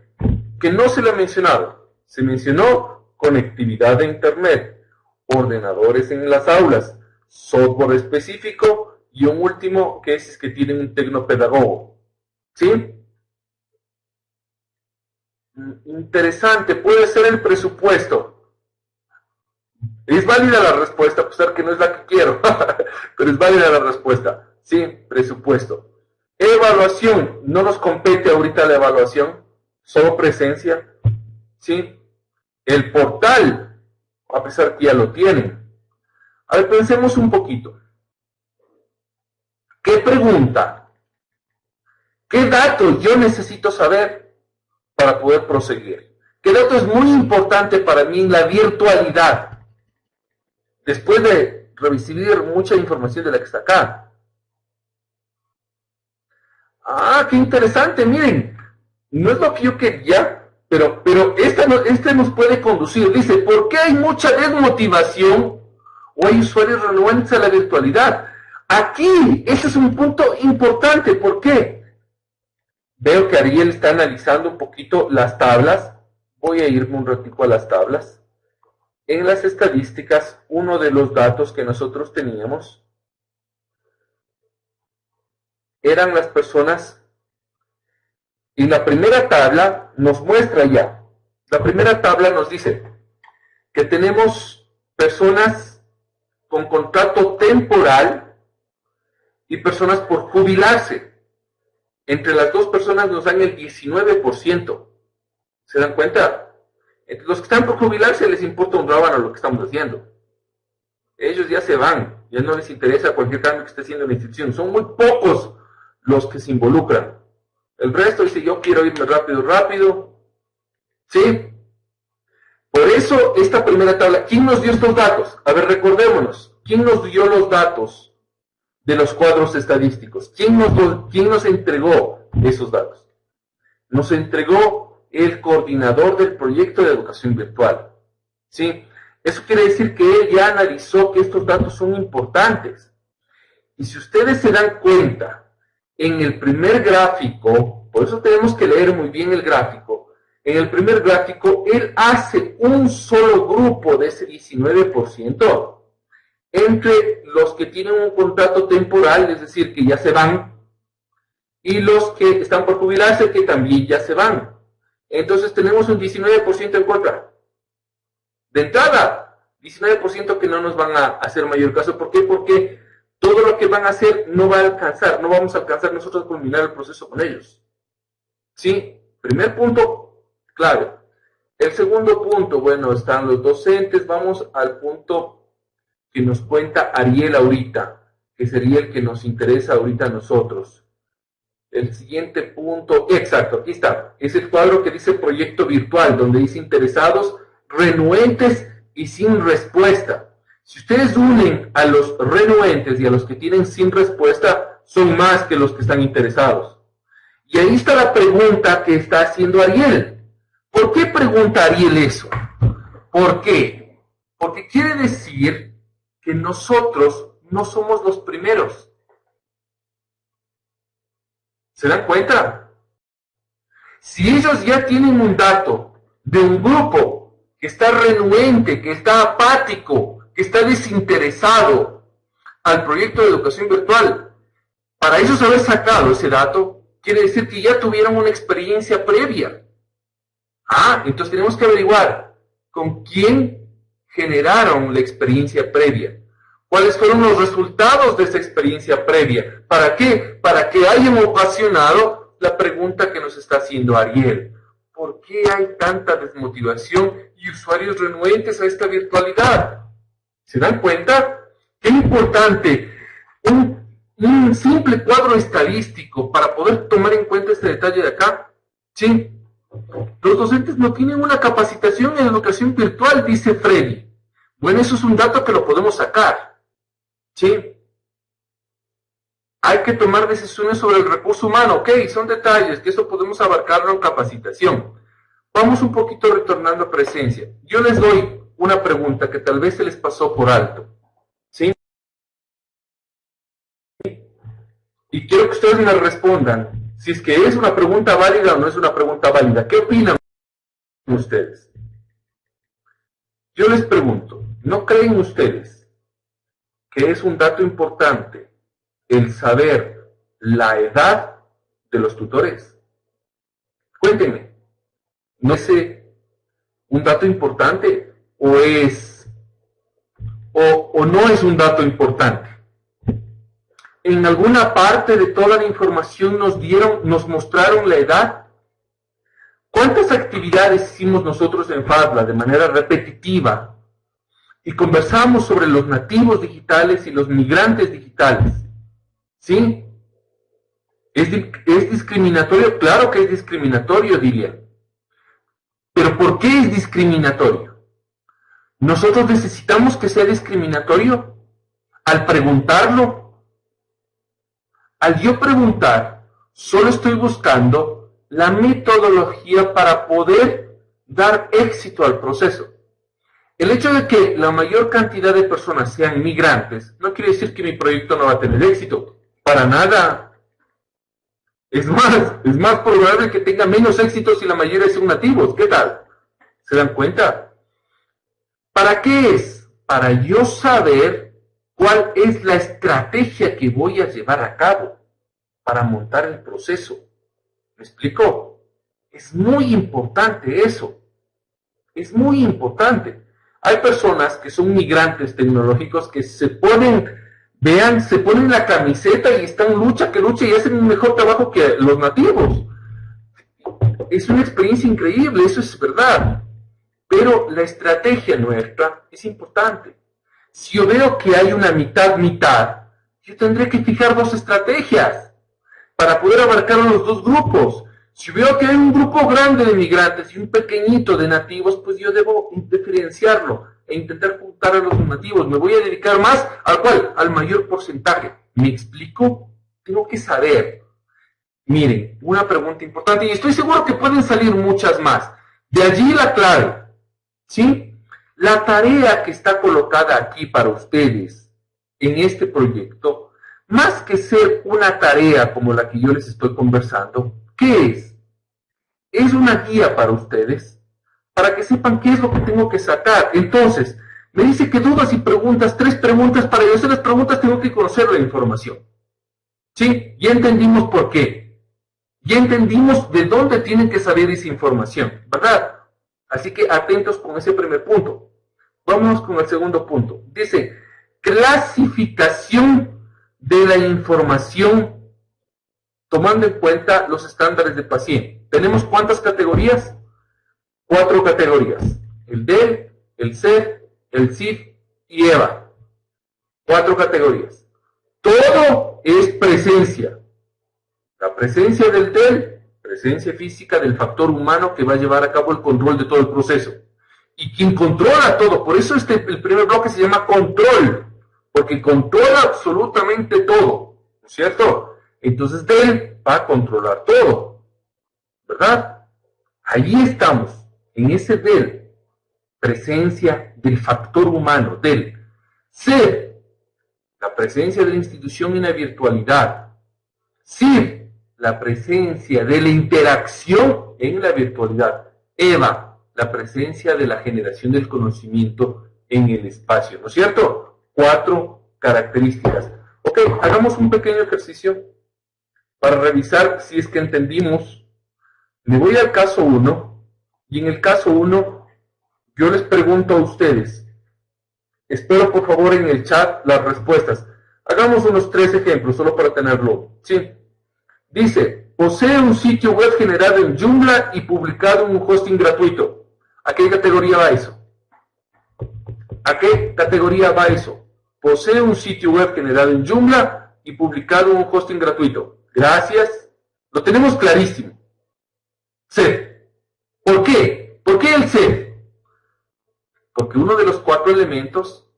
que no se le ha mencionado. Se mencionó conectividad de Internet, ordenadores en las aulas, software específico y un último que es que tienen un tecnopedagogo. ¿Sí? Interesante, puede ser el presupuesto. Es válida la respuesta, a pesar que no es la que quiero, pero es válida la respuesta. Sí, presupuesto. Evaluación, no nos compete ahorita la evaluación, solo presencia. ¿Sí? El portal, a pesar que ya lo tienen. A ver, pensemos un poquito. ¿Qué pregunta? ¿Qué dato yo necesito saber para poder proseguir? ¿Qué dato es muy importante para mí en la virtualidad? Después de recibir mucha información de la que está acá. Ah, qué interesante, miren. No es lo que yo quería, pero esta nos puede conducir. Dice, ¿por qué hay mucha desmotivación o hay usuarios renuentes a la virtualidad? Aquí, ese es un punto importante. ¿Por qué? Veo que Ariel está analizando un poquito las tablas. Voy a irme un ratico a las tablas. En las estadísticas, uno de los datos que nosotros teníamos eran las personas. Y la primera tabla nos muestra ya. La primera tabla nos dice que tenemos personas con contrato temporal y personas por jubilarse. Entre las dos personas nos dan el 19%. ¿Se dan cuenta? Entre los que están por jubilarse les importa un rábano lo que estamos haciendo. Ellos ya se van, ya no les interesa cualquier cambio que esté haciendo la institución. Son muy pocos los que se involucran. El resto dice, yo quiero irme rápido, rápido. ¿Sí? Por eso, esta primera tabla, ¿quién nos dio estos datos? A ver, recordémonos. ¿Quién nos dio los datos de los cuadros estadísticos? ¿Quién nos entregó esos datos? Nos entregó el coordinador del proyecto de educación virtual. ¿Sí? Eso quiere decir que él ya analizó que estos datos son importantes. Y si ustedes se dan cuenta, en el primer gráfico, por eso tenemos que leer muy bien el gráfico, en el primer gráfico él hace un solo grupo de ese 19% entre los que tienen un contrato temporal, es decir, que ya se van, y los que están por jubilarse, que también ya se van. Entonces tenemos un 19% en contra. De entrada, 19% que no nos van a hacer mayor caso. ¿Por qué? Porque todo lo que van a hacer no va a alcanzar, no vamos a alcanzar nosotros a culminar el proceso con ellos. ¿Sí? Primer punto, clave. El segundo punto, bueno, están los docentes. Vamos al punto que nos cuenta Ariel ahorita, que sería el que nos interesa ahorita a nosotros. El siguiente punto, exacto, aquí está. Es el cuadro que dice proyecto virtual, donde dice interesados, renuentes y sin respuesta. Si ustedes unen a los renuentes y a los que tienen sin respuesta, son más que los que están interesados. Y ahí está la pregunta que está haciendo Ariel. ¿Por qué pregunta Ariel eso? ¿Por qué? Porque quiere decir que nosotros no somos los primeros. ¿Se dan cuenta? Si ellos ya tienen un dato de un grupo que está renuente, que está apático, que está desinteresado al proyecto de educación virtual, para ellos haber sacado ese dato, quiere decir que ya tuvieron una experiencia previa. Entonces tenemos que averiguar con quién generaron la experiencia previa. ¿Cuáles fueron los resultados de esa experiencia previa? ¿Para qué? Para que hayan ocasionado la pregunta que nos está haciendo Ariel. ¿Por qué hay tanta desmotivación y usuarios renuentes a esta virtualidad? ¿Se dan cuenta? Qué importante un simple cuadro estadístico para poder tomar en cuenta este detalle de acá. Sí. Los docentes no tienen una capacitación en educación virtual, dice Freddy. Bueno, eso es un dato que lo podemos sacar. ¿Sí? Hay que tomar decisiones sobre el recurso humano. Ok, son detalles, que eso podemos abarcarlo en capacitación. Vamos un poquito retornando a presencia. Yo les doy una pregunta que tal vez se les pasó por alto. ¿Sí? Y quiero que ustedes me respondan si es que es una pregunta válida o no es una pregunta válida. ¿Qué opinan ustedes? Yo les pregunto, ¿no creen ustedes que es un dato importante el saber la edad de los tutores? Cuéntenme, ¿no es un dato importante o no es un dato importante? En alguna parte de toda la información nos mostraron la edad. ¿Cuántas actividades hicimos nosotros en FADLA de manera repetitiva? Y conversamos sobre los nativos digitales y los migrantes digitales. ¿Sí? ¿Es discriminatorio? Claro que es discriminatorio, diría. ¿Pero por qué es discriminatorio? ¿Nosotros necesitamos que sea discriminatorio? Al preguntarlo, al yo preguntar, solo estoy buscando la metodología para poder dar éxito al proceso. El hecho de que la mayor cantidad de personas sean migrantes no quiere decir que mi proyecto no va a tener éxito. Para nada. Es más probable que tenga menos éxito si la mayoría son nativos. ¿Qué tal? ¿Se dan cuenta? ¿Para qué es? Para yo saber cuál es la estrategia que voy a llevar a cabo para montar el proceso. ¿Me explico? Es muy importante eso. Es muy importante. Hay personas que son migrantes tecnológicos que se ponen la camiseta y están lucha y hacen un mejor trabajo que los nativos. Es una experiencia increíble, eso es verdad. Pero la estrategia nuestra es importante. Si yo veo que hay una mitad, yo tendré que fijar dos estrategias para poder abarcar a los dos grupos. Si veo que hay un grupo grande de migrantes y un pequeñito de nativos, pues yo debo diferenciarlo e intentar juntar a los nativos. Me voy a dedicar más al mayor porcentaje. ¿Me explico? Tengo que saber. Miren, una pregunta importante, y estoy seguro que pueden salir muchas más. De allí la clave, ¿sí? La tarea que está colocada aquí para ustedes en este proyecto, más que ser una tarea como la que yo les estoy conversando, ¿qué es? Es una guía para ustedes, para que sepan qué es lo que tengo que sacar. Entonces, me dice que dudas y preguntas, 3 preguntas. Para yo hacer las preguntas tengo que conocer la información. ¿Sí? Ya entendimos por qué. Ya entendimos de dónde tienen que saber esa información, ¿verdad? Así que atentos con ese primer punto. Vámonos con el segundo punto. Dice, clasificación de la información tomando en cuenta los estándares de paciente. ¿Tenemos cuántas categorías? 4 categorías. El DEL, el CEF, el CIF y EVA. 4 categorías. Todo es presencia. La presencia del DEL, presencia física del factor humano que va a llevar a cabo el control de todo el proceso. Y quien controla todo, por eso el primer bloque se llama control, porque controla absolutamente todo, ¿no es cierto? Entonces DEL va a controlar todo, ¿verdad? Allí estamos, en ese DEL, presencia del factor humano, DEL. CEF, la presencia de la institución en la virtualidad. CIF, la presencia de la interacción en la virtualidad. EVA, la presencia de la generación del conocimiento en el espacio, ¿no es cierto? 4 características. Ok, hagamos un pequeño ejercicio para revisar si es que entendimos. Me voy al caso 1, y en el caso 1 yo les pregunto a ustedes, espero por favor en el chat las respuestas. Hagamos unos 3 ejemplos, solo para tenerlo, ¿sí? Dice, posee un sitio web generado en Joomla y publicado en un hosting gratuito. ¿A qué categoría va eso? ¿A qué categoría va eso? Posee un sitio web generado en Joomla y publicado en un hosting gratuito. Gracias. Lo tenemos clarísimo. CEF. ¿Por qué? ¿Por qué el CEF? Porque uno de los 4 elementos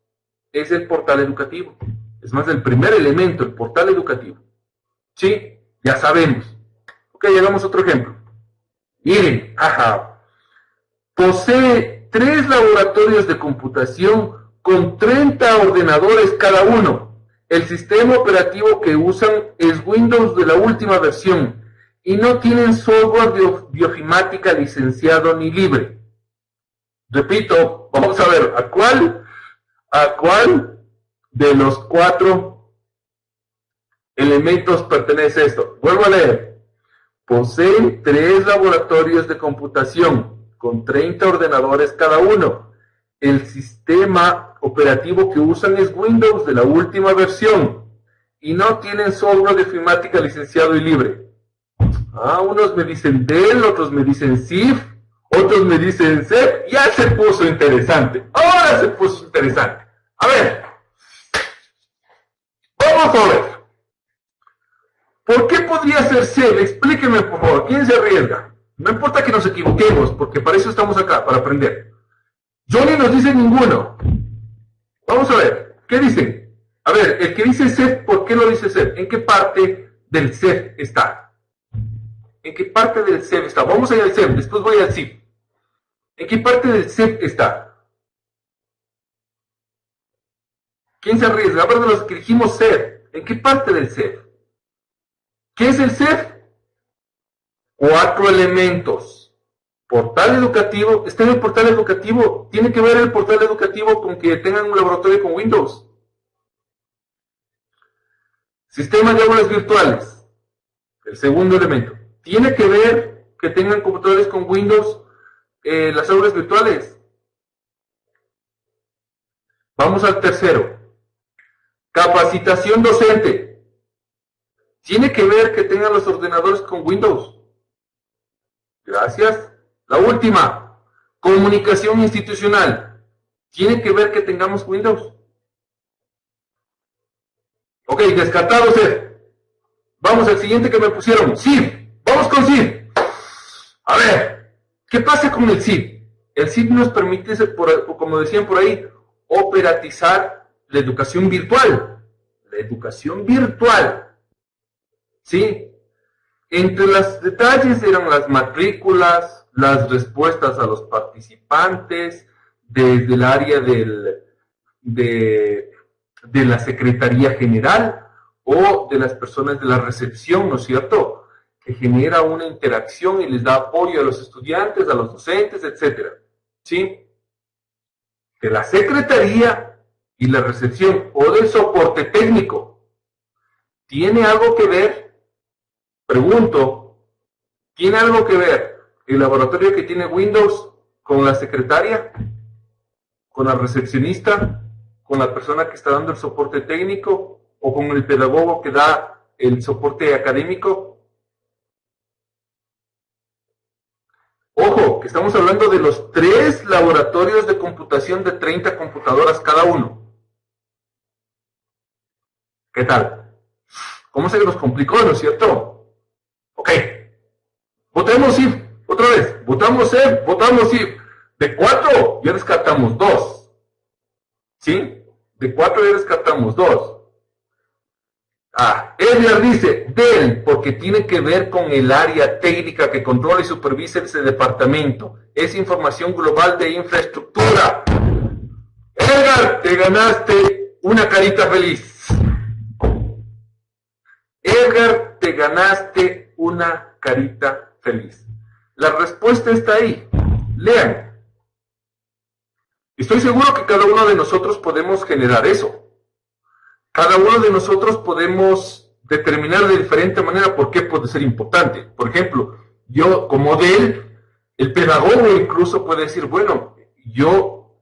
es el portal educativo. Es más, el primer elemento, el portal educativo. ¿Sí? Ya sabemos. Ok, hagamos otro ejemplo. Miren, posee 3 laboratorios de computación con 30 ordenadores cada uno. El sistema operativo que usan es Windows de la última versión y no tienen software de bioinformática licenciado ni libre. Repito, vamos a ver, ¿a cuál de los 4 elementos pertenece esto? Vuelvo a leer. Posee 3 laboratorios de computación con 30 ordenadores cada uno. El sistema operativo que usan es Windows de la última versión y no tienen software de informática licenciado y libre. Unos me dicen DEL, otros me dicen CIF, otros me dicen CEF. Ya se puso interesante. Ahora se puso interesante. A ver. Vamos a ver. ¿Por qué podría ser CEF? Explíqueme, por favor. ¿Quién se arriesga? No importa que nos equivoquemos, porque para eso estamos acá, para aprender. Johnny nos dice ninguno. Vamos a ver. ¿Qué dicen? A ver, el que dice CEF, ¿por qué lo dice CEF? ¿En qué parte del CEF está? ¿En qué parte del CEF está? Vamos a ir al CEF, después voy al CIF. ¿En qué parte del CEF está? ¿Quién se arriesga? Hablar de los que dijimos CEF. ¿En qué parte del CEF? ¿Qué es el CEF? 4 elementos. Portal educativo. Está en el portal educativo. Tiene que ver el portal educativo con que tengan un laboratorio con Windows. Sistema de aulas virtuales. El segundo elemento. Tiene que ver que tengan computadores con Windows las aulas virtuales. Vamos al tercero. Capacitación docente. Tiene que ver que tengan los ordenadores con Windows. Gracias. La última. Comunicación institucional. Tiene que ver que tengamos Windows. Ok, descartado CEF. Vamos al siguiente que me pusieron. CIF. Vamos con CIF. A ver, ¿qué pasa con el CIF? El CIF nos permite, como decían por ahí, operatizar la educación virtual. La educación virtual. ¿Sí? Entre los detalles eran las matrículas, las respuestas a los participantes, desde el área de la Secretaría General o de las personas de la recepción, ¿no es cierto?, que genera una interacción y les da apoyo a los estudiantes, a los docentes, etc. ¿Sí? De la Secretaría y la recepción o del soporte técnico. ¿Tiene algo que ver? Pregunto, ¿tiene algo que ver el laboratorio que tiene Windows con la secretaria, con la recepcionista, con la persona que está dando el soporte técnico o con el pedagogo que da el soporte académico? Ojo, que estamos hablando de los 3 laboratorios de computación de 30 computadoras cada uno. ¿Qué tal? ¿Cómo se nos complicó, no es cierto? Ok. Votemos CIF, otra vez. Votamos CIF, votamos CIF. De 4 ya descartamos 2. ¿Sí? De 4 ya descartamos 2. Edgar dice, DEL, porque tiene que ver con el área técnica que controla y supervisa ese departamento. Es información global de infraestructura. Edgar, te ganaste una carita feliz. Edgar, te ganaste una carita feliz. La respuesta está ahí. Lean. Estoy seguro que cada uno de nosotros podemos generar eso. Cada uno de nosotros podemos determinar de diferente manera por qué puede ser importante. Por ejemplo, yo como DEL, el pedagogo incluso puede decir, bueno, yo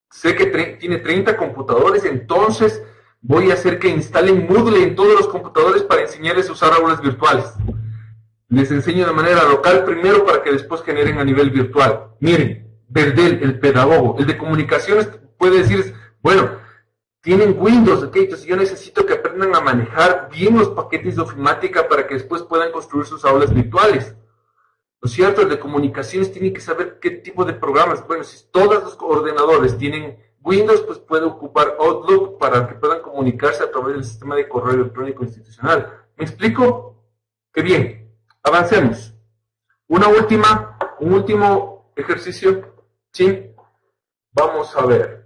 sé que tiene 30 computadores, entonces voy a hacer que instalen Moodle en todos los computadores para enseñarles a usar aulas virtuales. Les enseño de manera local primero para que después generen a nivel virtual. Miren, del DEL, el pedagogo, el de comunicaciones puede decir, bueno, tienen Windows, ¿ok? Entonces yo necesito que aprendan a manejar bien los paquetes de ofimática para que después puedan construir sus aulas virtuales. ¿No es cierto? El de comunicaciones tiene que saber qué tipo de programas. Bueno, si todos los ordenadores tienen Windows, pues puede ocupar Outlook para que puedan comunicarse a través del sistema de correo electrónico institucional. ¿Me explico? ¡Qué bien! Avancemos. Un último ejercicio. ¿Sí? Vamos a ver.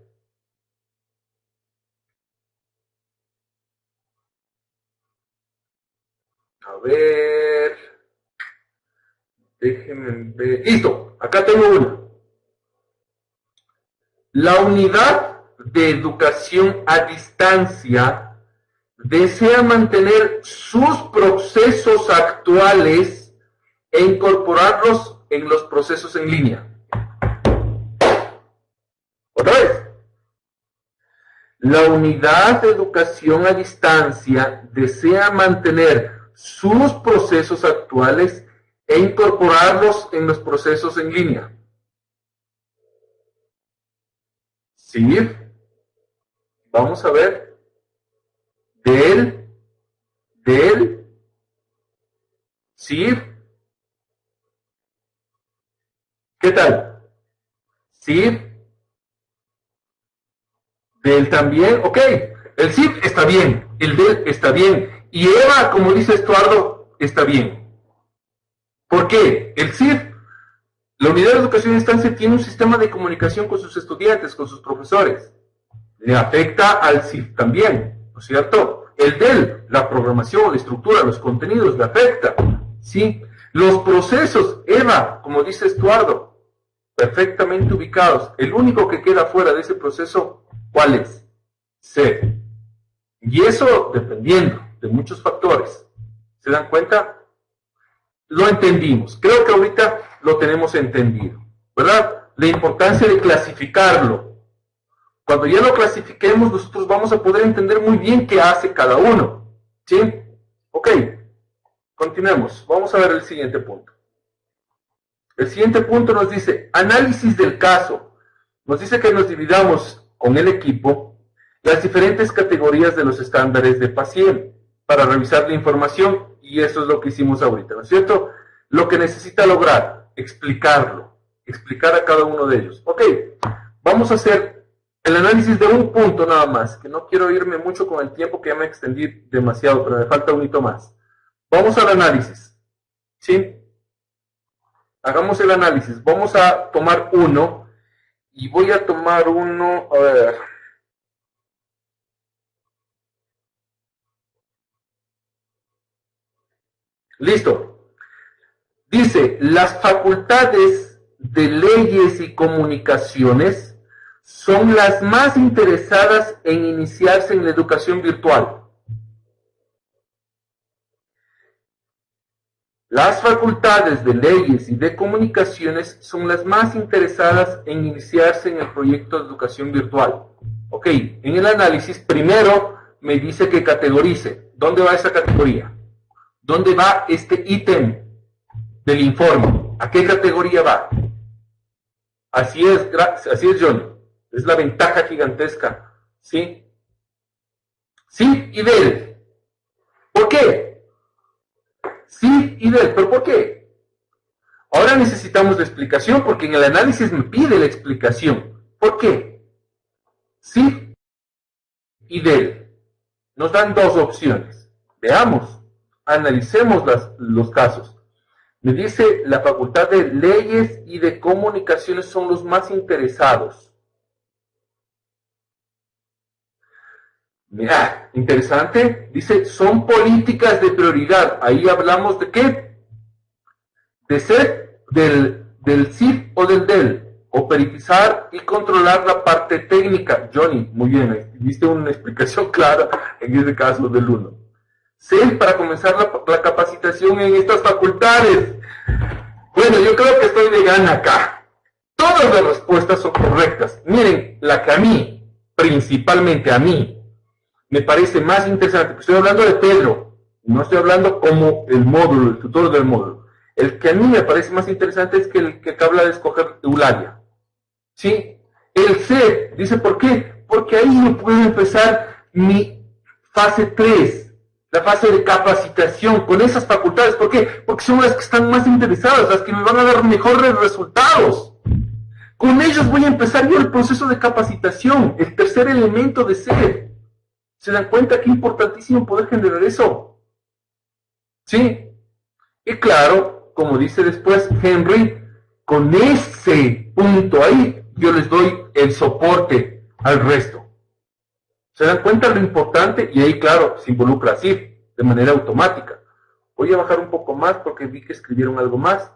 A ver, déjenme ver. Listo, acá tengo uno. La unidad de educación a distancia desea mantener sus procesos actuales e incorporarlos en los procesos en línea. Otra vez. La unidad de educación a distancia desea mantener sus procesos actuales e incorporarlos en los procesos en línea. ¿Sí? Vamos a ver. Del. ¿Sí? ¿Qué tal? ¿Sí? Del también, ok. El CIF está bien, el del está bien. Y EVA, como dice Estuardo, está bien. ¿Por qué? El CIF, la unidad de educación a distancia, tiene un sistema de comunicación con sus estudiantes, con sus profesores. le afecta al CIF también, ¿no es cierto? El DEL, la programación, la estructura, los contenidos, le afecta, ¿sí? Los procesos, EVA, como dice Estuardo, perfectamente ubicados. El único que queda fuera de ese proceso, ¿cuál es? C. Y eso dependiendo de muchos factores. ¿Se dan cuenta? Lo entendimos. Creo que ahorita lo tenemos entendido, ¿verdad? La importancia de clasificarlo. Cuando ya lo clasifiquemos, nosotros vamos a poder entender muy bien qué hace cada uno. ¿Sí? Ok. Continuemos. Vamos a ver el siguiente punto. El siguiente punto nos dice, análisis del caso. Nos dice que nos dividamos con el equipo las diferentes categorías de los estándares de paciente para revisar la información, y eso es lo que hicimos ahorita, ¿no es cierto? Lo que necesita lograr, explicarlo, explicar a cada uno de ellos. Ok, vamos a hacer el análisis de un punto nada más, que no quiero irme mucho con el tiempo, que ya me extendí demasiado, pero me falta un hito más. Vamos al análisis, ¿sí? Hagamos el análisis. Vamos a tomar uno, y voy a tomar uno, a ver. Listo. Dice, las facultades de leyes y comunicaciones son las más interesadas en iniciarse en la educación virtual. Las facultades de leyes y de comunicaciones son las más interesadas en iniciarse en el proyecto de educación virtual. Ok, en el análisis primero me dice que categorice. ¿Dónde va esa categoría? ¿Dónde va este ítem del informe? ¿A qué categoría va? Así es, Johnny. Es la ventaja gigantesca. ¿Sí? Sí y del. ¿Por qué? Sí y del. ¿Pero por qué? Ahora necesitamos la explicación, porque en el análisis me pide la explicación. ¿Por qué? Sí y del. Nos dan dos opciones. Veamos. Analicemos los casos. Me dice, la facultad de leyes y de comunicaciones son los más interesados. Mira, interesante. Dice, son políticas de prioridad. Ahí hablamos de qué? De ser del CIF o del DEL. Operatizar y controlar la parte técnica. Johnny, muy bien. Diste una explicación clara en este caso del 1. CEL para comenzar la capacitación en estas facultades. Bueno, yo creo que estoy de gana acá. Todas las respuestas son correctas. Miren, la que a mí, principalmente a mí, me parece más interesante. Estoy hablando de Pedro, no estoy hablando como el módulo, el tutor del módulo. El que a mí me parece más interesante es que el que habla de escoger Eulalia. ¿Sí? El C, dice, ¿por qué? Porque ahí yo puedo empezar mi fase 3. La fase de capacitación con esas facultades. ¿Por qué? Porque son las que están más interesadas, las que me van a dar mejores resultados. Con ellos voy a empezar yo el proceso de capacitación, el tercer elemento de ser. ¿Se dan cuenta qué importantísimo poder generar eso? ¿Sí? Y claro, como dice después Henry, con ese punto ahí, yo les doy el soporte al resto. ¿Se dan cuenta lo importante? Y ahí, claro, se involucra así, de manera automática. Voy a bajar un poco más porque vi que escribieron algo más.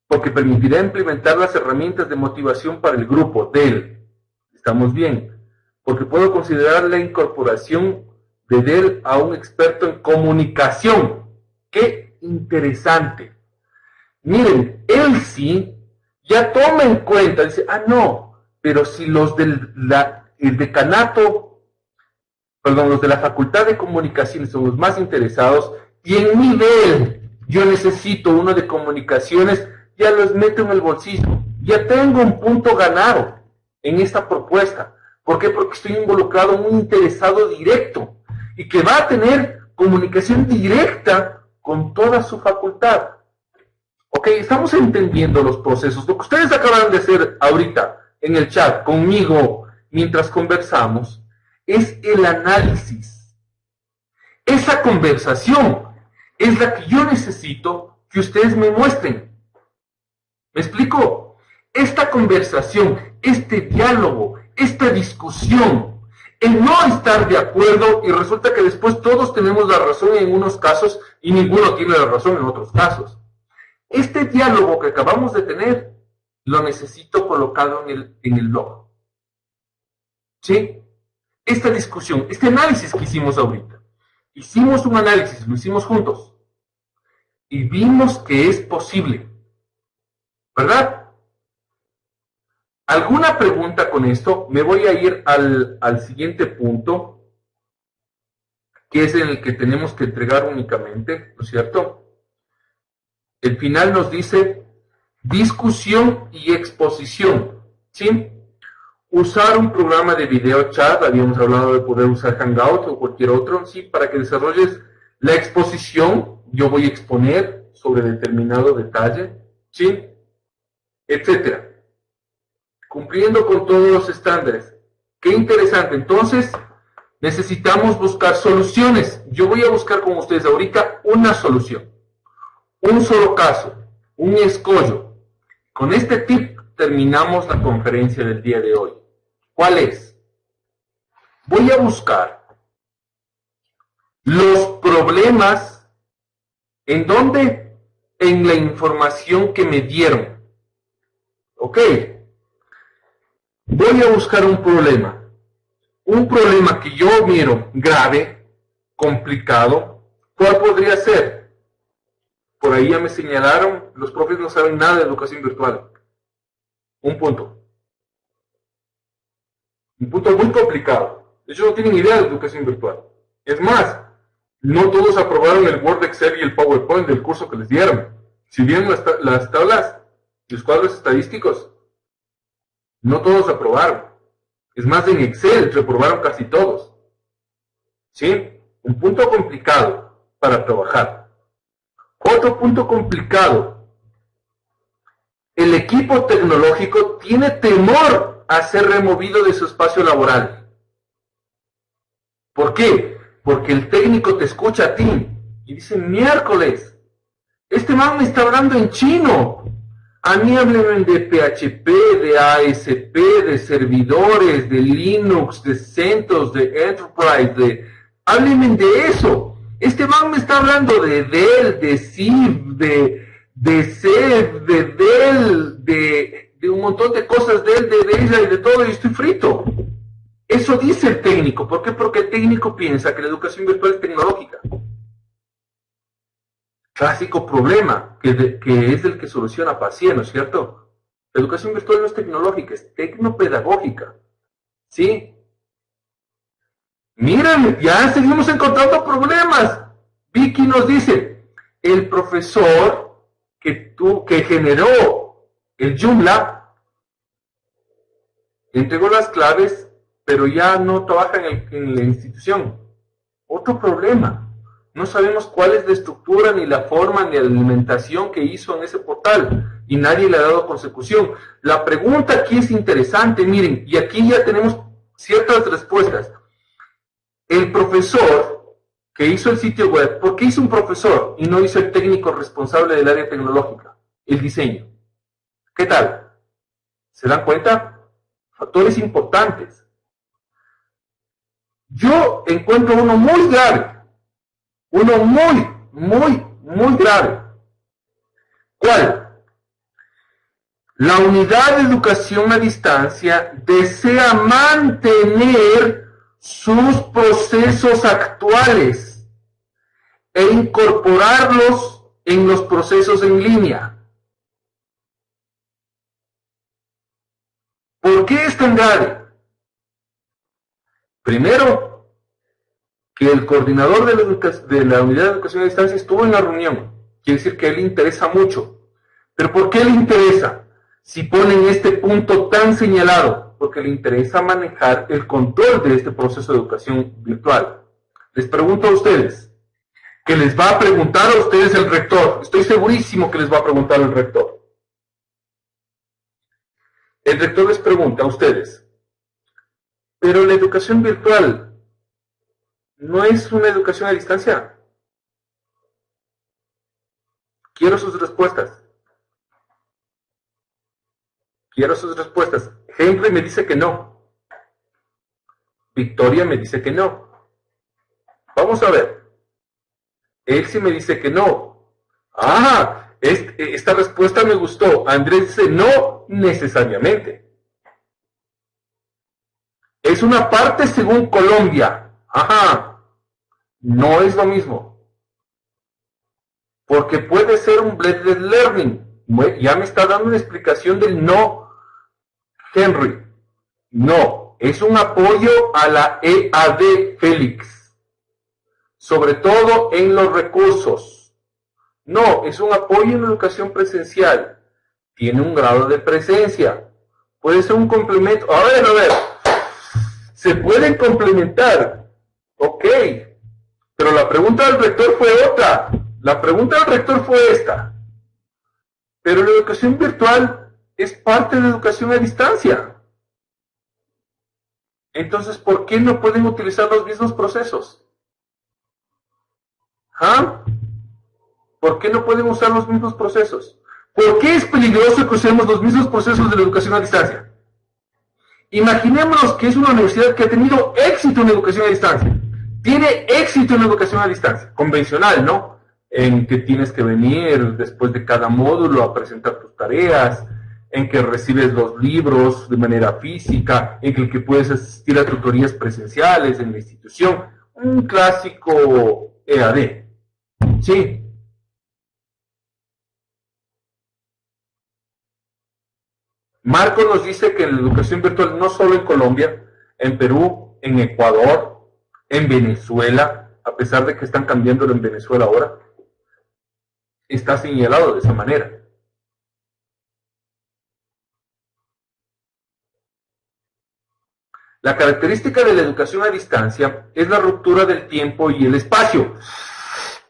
Porque permitirá implementar las herramientas de motivación para el grupo DEL. Estamos bien. Porque puedo considerar la incorporación de DEL a un experto en comunicación. ¡Qué interesante! Miren, él sí ya toma en cuenta, dice, no, pero si los del el decanato, perdón, los de la Facultad de Comunicaciones son los más interesados, y en mi DEL yo necesito uno de comunicaciones, ya los meto en el bolsillo. Ya tengo un punto ganado en esta propuesta. ¿Por qué? Porque estoy involucrado en un interesado directo y que va a tener comunicación directa con toda su facultad. Ok, estamos entendiendo los procesos. Lo que ustedes acaban de hacer ahorita en el chat conmigo mientras conversamos es el análisis. Esa conversación es la que yo necesito que ustedes me muestren. ¿Me explico? Esta conversación, este diálogo, esta discusión, el no estar de acuerdo y resulta que después todos tenemos la razón en unos casos y ninguno tiene la razón en otros casos. Este diálogo que acabamos de tener lo necesito colocado en el blog. ¿Sí? Esta discusión, este análisis que hicimos ahorita. Hicimos un análisis, lo hicimos juntos. Y vimos que es posible. ¿Verdad? ¿Alguna pregunta con esto? Me voy a ir al siguiente punto, que es en el que tenemos que entregar únicamente, ¿no es cierto? El final nos dice discusión y exposición, ¿sí? Usar un programa de video chat, habíamos hablado de poder usar Hangout o cualquier otro, ¿sí? Para que desarrolles la exposición, yo voy a exponer sobre determinado detalle, ¿sí? Etcétera. Cumpliendo con todos los estándares. Qué interesante. Entonces, necesitamos buscar soluciones. Yo voy a buscar con ustedes ahorita una solución. Un solo caso, un escollo. Con este tip terminamos la conferencia del día de hoy. ¿Cuál es? Voy a buscar los problemas en donde en la información que me dieron. ¿Ok? Voy a buscar un problema que yo miro grave, complicado. ¿Cuál podría ser? Por ahí ya me señalaron, los profes no saben nada de educación virtual. Un punto muy complicado. Ellos no tienen idea de educación virtual. Es más, no todos aprobaron el Word, Excel y el PowerPoint del curso que les dieron. Si bien las tablas, los cuadros estadísticos, no todos aprobaron. Es más, en Excel reprobaron casi todos. ¿Sí? Un punto complicado para trabajar. Otro punto complicado. El equipo tecnológico tiene temor a ser removido de su espacio laboral. ¿Por qué? Porque el técnico te escucha a ti y dice, miércoles, este man me está hablando en chino. A mí háblenme de PHP, de ASP, de servidores, de Linux, de CentOS, de Enterprise, háblenme de eso. Este man me está hablando de Dell, de Civ, de Ceph, de Dell, de un montón de cosas de ella y de todo, y estoy frito. Eso dice el técnico. ¿Por qué? Porque el técnico piensa que la educación virtual es tecnológica. Clásico problema, que es el que soluciona Pacien, ¿no es cierto? La educación virtual no es tecnológica, es tecnopedagógica. ¿Sí? Miren, ya seguimos encontrando problemas. Vicky nos dice, el profesor que generó el Joomla entregó las claves, pero ya no trabaja en la institución. Otro problema. No sabemos cuál es la estructura, ni la forma, ni la alimentación que hizo en ese portal. Y nadie le ha dado consecución. La pregunta aquí es interesante, miren, y aquí ya tenemos ciertas respuestas. El profesor que hizo el sitio web, ¿por qué hizo un profesor y no hizo el técnico responsable del área tecnológica? El diseño. ¿Qué tal? ¿Se dan cuenta? Factores importantes. Yo encuentro uno muy grave. Uno muy grave. ¿Cuál? La unidad de educación a distancia desea mantener sus procesos actuales e incorporarlos en los procesos en línea. ¿Por qué es tan grave? Primero, que el coordinador de la unidad de educación a distancia estuvo en la reunión. Quiere decir que a él le interesa mucho. ¿Pero por qué le interesa? Si ponen este punto tan señalado, porque le interesa manejar el control de este proceso de educación virtual. Les pregunto a ustedes, que les va a preguntar a ustedes el rector. Estoy segurísimo que les va a preguntar el rector. El rector les pregunta a ustedes, pero la educación virtual ¿no es una educación a distancia? Quiero sus respuestas. Henry me dice que no. Victoria me dice que no. Vamos a ver. Elsie me dice que no. Ah, esta respuesta me gustó. Andrés dice no necesariamente. Es una parte según Colombia. Ajá. No es lo mismo. Porque puede ser un blended learning. Ya me está dando una explicación del no, Henry. No, es un apoyo a la EAD, Félix. Sobre todo en los recursos. No, es un apoyo en la educación presencial. Tiene un grado de presencia. Puede ser un complemento. A ver. Se pueden complementar. Ok. Pero la pregunta del rector fue otra. La pregunta del rector fue esta. Pero la educación virtual es parte de educación a distancia. Entonces, ¿por qué no pueden utilizar los mismos procesos? ¿Ah? ¿Por qué no pueden usar los mismos procesos? ¿Por qué es peligroso que usemos los mismos procesos de la educación a distancia? Imaginémonos que es una universidad que ha tenido éxito en la educación a distancia. Tiene éxito en la educación a distancia, convencional, ¿no? En que tienes que venir después de cada módulo a presentar tus tareas, en que recibes los libros de manera física, en que puedes asistir a tutorías presenciales en la institución. Un clásico EAD. Sí. Marco nos dice que la educación virtual no solo en Colombia, en Perú, en Ecuador, en Venezuela, a pesar de que están cambiándolo en Venezuela ahora, está señalado de esa manera. La característica de la educación a distancia es la ruptura del tiempo y el espacio.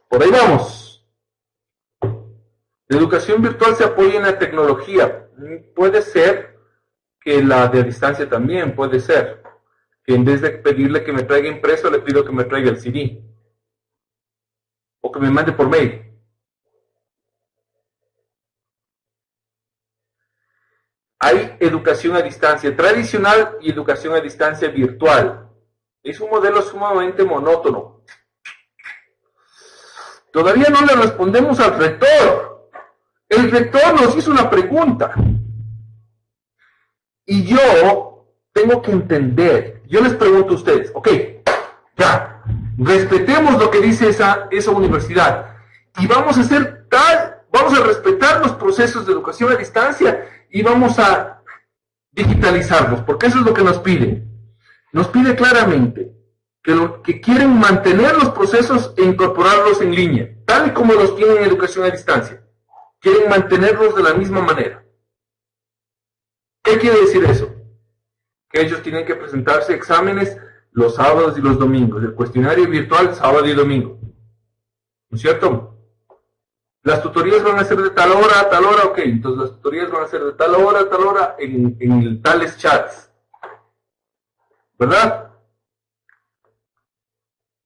Por ahí vamos. La educación virtual se apoya en la tecnología. Puede ser que la de distancia también, puede ser que en vez de pedirle que me traiga impreso, le pido que me traiga el CD. O que me mande por mail. Hay educación a distancia tradicional y educación a distancia virtual. Es un modelo sumamente monótono. Todavía no le respondemos al rector. El rector nos hizo una pregunta. Y yo tengo que entender. Yo les pregunto a ustedes, ok, ya, respetemos lo que dice esa universidad. Y vamos a hacer vamos a respetar los procesos de educación a distancia y vamos a digitalizarlos, porque eso es lo que nos pide. Nos pide claramente que quieren mantener los procesos e incorporarlos en línea, tal y como los tienen en educación a distancia. Quieren mantenerlos de la misma manera. ¿Qué quiere decir eso? Que ellos tienen que presentarse exámenes los sábados y los domingos, el cuestionario virtual sábado y domingo. ¿No es cierto? Las tutorías van a ser de tal hora a tal hora, ok, entonces las tutorías van a ser de tal hora a tal hora en tales chats. ¿Verdad?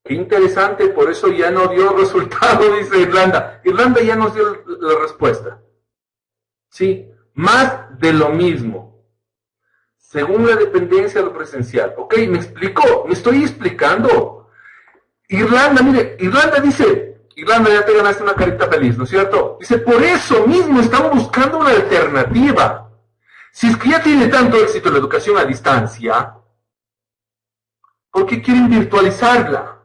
Qué interesante, por eso ya no dio resultado, dice Irlanda. Irlanda ya nos dio la respuesta. Sí, más de lo mismo. Según la dependencia de lo presencial. Ok, ¿me explico? ¿Me estoy explicando? Irlanda, mire, Irlanda dice, Irlanda, ya te ganaste una carita feliz, ¿no es cierto? Dice, por eso mismo estamos buscando una alternativa. Si es que ya tiene tanto éxito la educación a distancia, ¿por qué quieren virtualizarla?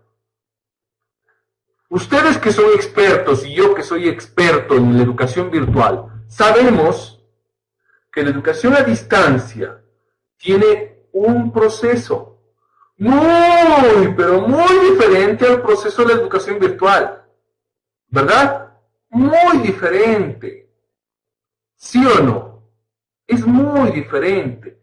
Ustedes que son expertos y yo que soy experto en la educación virtual, sabemos que la educación a distancia tiene un proceso muy, pero muy diferente al proceso de la educación virtual. ¿Verdad? Muy diferente. ¿Sí o no? Es muy diferente.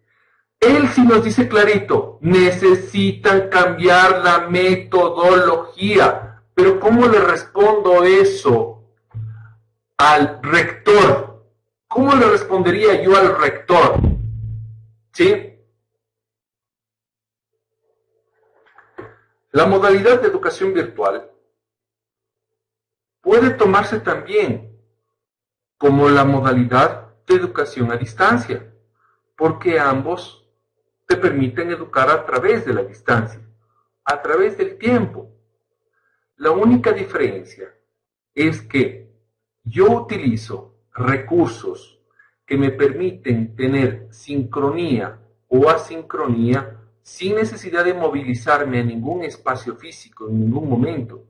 Él sí nos dice clarito, necesitan cambiar la metodología. Pero ¿cómo le respondo eso al rector? ¿Cómo le respondería yo al rector? ¿Sí? La modalidad de educación virtual puede tomarse también como la modalidad de educación a distancia, porque ambos te permiten educar a través de la distancia, a través del tiempo. La única diferencia es que yo utilizo recursos que me permiten tener sincronía o asincronía sin necesidad de movilizarme a ningún espacio físico en ningún momento.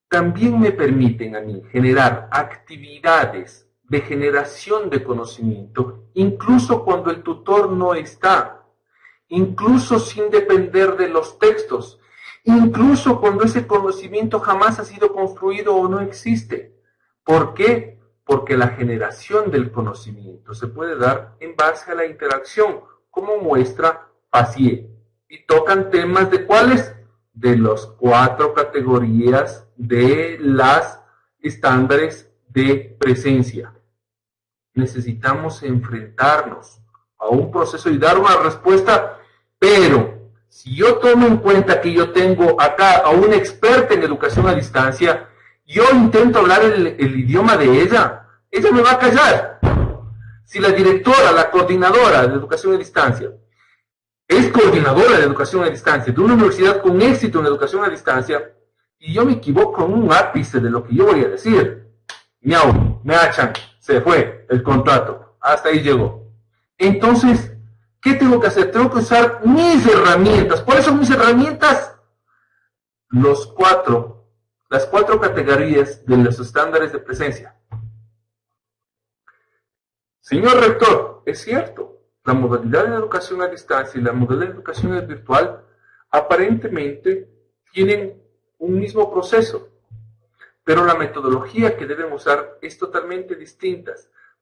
También me permiten a mí generar actividades de generación de conocimiento, incluso cuando el tutor no está, incluso sin depender de los textos, incluso cuando ese conocimiento jamás ha sido construido o no existe. ¿Por qué? Porque la generación del conocimiento se puede dar en base a la interacción, como muestra Passier. Y tocan temas de cuáles, de las 4 categorías de las estándares de presencia. Necesitamos enfrentarnos a un proceso y dar una respuesta, pero si yo tomo en cuenta que yo tengo acá a una experta en educación a distancia, yo intento hablar el idioma de ella me va a callar. Si la directora, la coordinadora de educación a distancia, es coordinadora de educación a distancia de una universidad con éxito en educación a distancia, y yo me equivoco en un ápice de lo que yo voy a decir, miau, me echan, se fue el contrato, hasta ahí llegó. Entonces, ¿qué tengo que hacer? Tengo que usar mis herramientas. ¿Cuáles son mis herramientas? Las 4 categorías de los estándares de presencia. Señor rector, es cierto, la modalidad de educación a distancia y la modalidad de educación virtual aparentemente tienen un mismo proceso, pero la metodología que deben usar es totalmente distinta,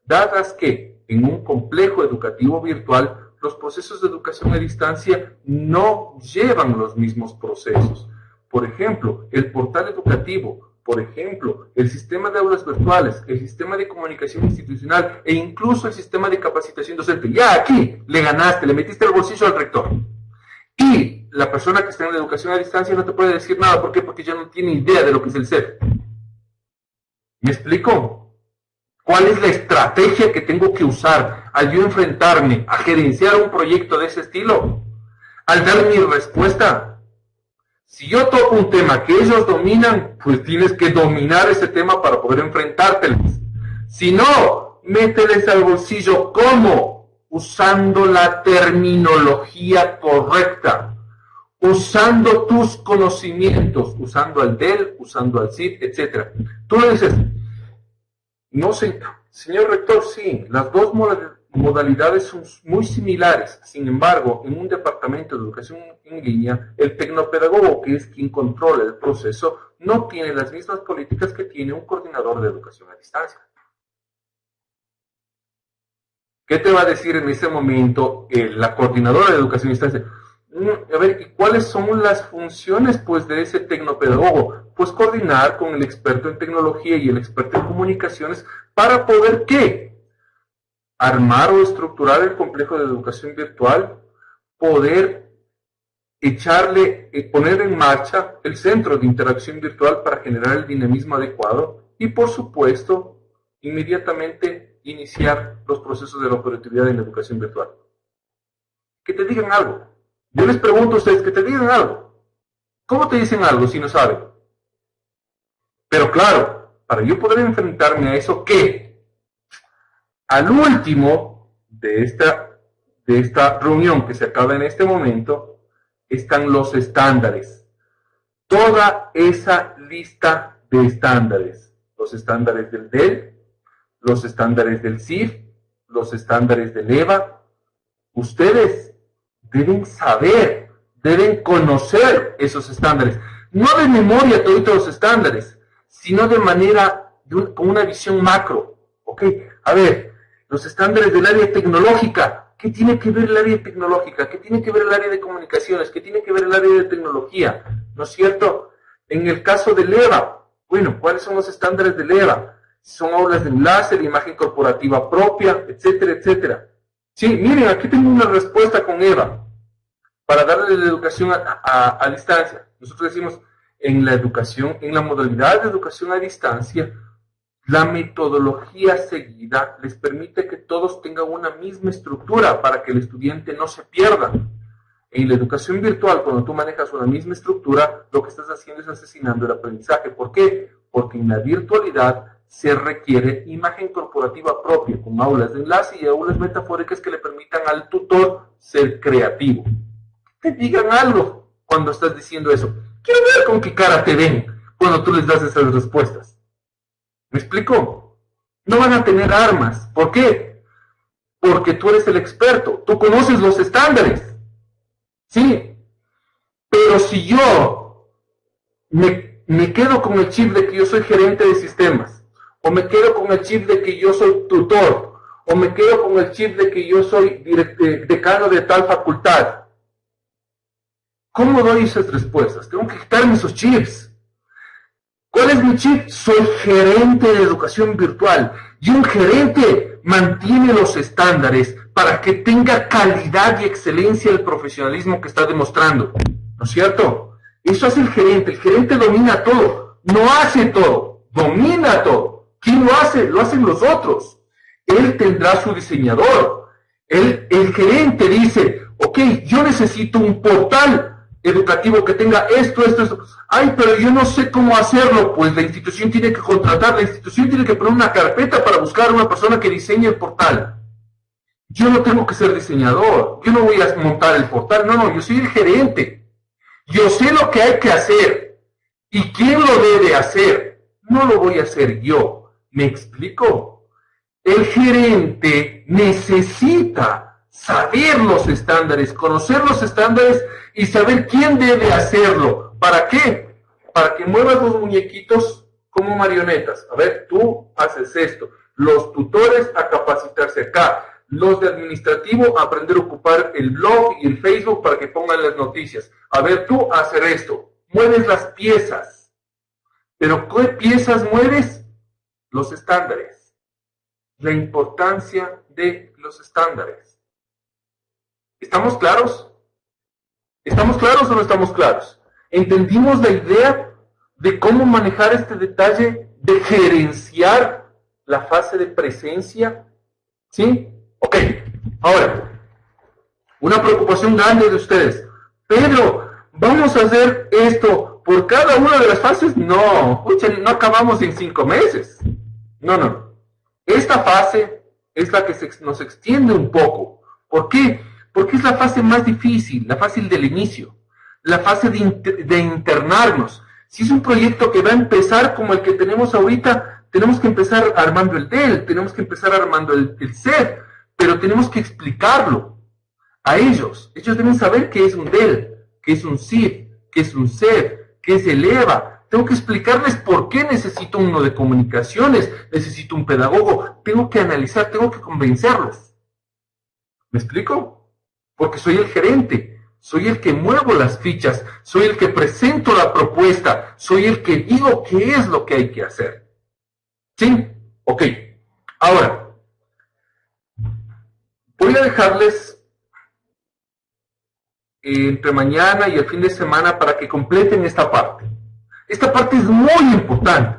dadas que en un complejo educativo virtual los procesos de educación a distancia no llevan los mismos procesos. Por ejemplo, el portal educativo, por ejemplo, el sistema de aulas virtuales, el sistema de comunicación institucional e incluso el sistema de capacitación docente. Ya aquí le ganaste, le metiste el bolsillo al rector. Y la persona que está en la educación a distancia no te puede decir nada. ¿Por qué? Porque ya no tiene idea de lo que es el CEF. ¿Me explico? ¿Cuál es la estrategia que tengo que usar al yo enfrentarme a gerenciar un proyecto de ese estilo? Al dar mi respuesta. Si yo toco un tema que ellos dominan, pues tienes que dominar ese tema para poder enfrentárteles. Si no, mételes al bolsillo. ¿Cómo? Usando la terminología correcta, usando tus conocimientos, usando al DEL, usando al CID, etc. Tú le dices, no sé, señor rector, sí, las dos modalidades son muy similares. Sin embargo, en un departamento de educación en línea, el tecnopedagogo, que es quien controla el proceso, no tiene las mismas políticas que tiene un coordinador de educación a distancia. ¿Qué te va a decir en ese momento la coordinadora de educación a distancia? A ver, ¿y cuáles son las funciones pues de ese tecnopedagogo? Pues coordinar con el experto en tecnología y el experto en comunicaciones para poder, ¿qué? Armar o estructurar el complejo de educación virtual, poder poner en marcha el centro de interacción virtual para generar el dinamismo adecuado y, por supuesto, inmediatamente iniciar los procesos de la operatividad en la educación virtual. Que te digan algo. Yo les pregunto a ustedes que te digan algo. ¿Cómo te dicen algo si no saben? Pero claro, para yo poder enfrentarme a eso, ¿qué? Al último de esta reunión que se acaba en este momento, están los estándares. Toda esa lista de estándares. Los estándares del DEL, los estándares del CIF, los estándares del EVA. Ustedes deben saber, deben conocer esos estándares. No de memoria todos los estándares, sino de manera, con una visión macro. ¿Ok? A ver, los estándares del área tecnológica. ¿Qué tiene que ver el área tecnológica? ¿Qué tiene que ver el área de comunicaciones? ¿Qué tiene que ver el área de tecnología? ¿No es cierto? En el caso del EVA, bueno, ¿cuáles son los estándares del EVA? Son aulas de enlace, de imagen corporativa propia, etcétera, etcétera. Sí, miren, aquí tengo una respuesta con EVA para darle la educación a distancia. Nosotros decimos, en la educación, en la modalidad de educación a distancia, La metodología seguida les permite que todos tengan una misma estructura para que el estudiante no se pierda. En la educación virtual, cuando tú manejas una misma estructura, lo que estás haciendo es asesinando el aprendizaje. ¿Por qué? Porque en la virtualidad se requiere imagen corporativa propia, con aulas de enlace y aulas metafóricas que le permitan al tutor ser creativo. Que te digan algo cuando estás diciendo eso. Quiero ver con qué cara te ven cuando tú les das esas respuestas. ¿Me explico? No van a tener armas. ¿Por qué? Porque tú eres el experto. Tú conoces los estándares. Sí, pero si yo me quedo con el chip de que yo soy gerente de sistemas, o me quedo con el chip de que yo soy tutor, o me quedo con el chip de que yo soy decano de tal facultad, ¿cómo doy esas respuestas? Tengo que quitarme esos chips. ¿Cuál es mi chip? Soy gerente de educación virtual, y un gerente mantiene los estándares para que tenga calidad y excelencia el profesionalismo que está demostrando, ¿no es cierto? Eso hace el gerente domina todo, no hace todo, domina todo. ¿Quién lo hace? Lo hacen los otros. Él tendrá su diseñador. El gerente dice, ok, yo necesito un portal educativo que tenga esto. Ay, pero yo no sé cómo hacerlo. Pues la institución tiene que contratar, la institución tiene que poner una carpeta para buscar a una persona que diseñe el portal. Yo no tengo que ser diseñador, yo no voy a montar el portal, no, yo soy el gerente. Yo sé lo que hay que hacer y quién lo debe hacer. No lo voy a hacer yo. ¿Me explico? El gerente necesita saber los estándares, conocer los estándares y saber quién debe hacerlo. ¿Para qué? Para que muevas los muñequitos como marionetas. A ver, tú haces esto. Los tutores a capacitarse acá. Los de administrativo a aprender a ocupar el blog y el Facebook para que pongan las noticias. A ver, tú hacer esto. Mueves las piezas. ¿Pero qué piezas mueves? Los estándares. La importancia de los estándares. ¿Estamos claros? ¿Estamos claros o no estamos claros? ¿Entendimos la idea de cómo manejar este detalle de gerenciar la fase de presencia? ¿Sí? Ok, ahora, una preocupación grande de ustedes. Pedro, ¿vamos a hacer esto por cada una de las fases? No, no acabamos en 5 meses. No. Esta fase es la que nos extiende un poco. ¿Por qué? Porque es la fase más difícil, la fase del inicio, la fase de internarnos. Si es un proyecto que va a empezar como el que tenemos ahorita, tenemos que empezar armando el DEL, tenemos que empezar armando el CED, pero tenemos que explicarlo a ellos. Ellos deben saber qué es un DEL, qué es un CID, qué es un CED, qué es el EVA. Tengo que explicarles por qué necesito uno de comunicaciones, necesito un pedagogo. Tengo que analizar, tengo que convencerlos. ¿Me explico? Porque soy el gerente, soy el que muevo las fichas, soy el que presento la propuesta, soy el que digo qué es lo que hay que hacer. ¿Sí? Ok. Ahora, voy a dejarles entre mañana y el fin de semana para que completen esta parte. Esta parte es muy importante.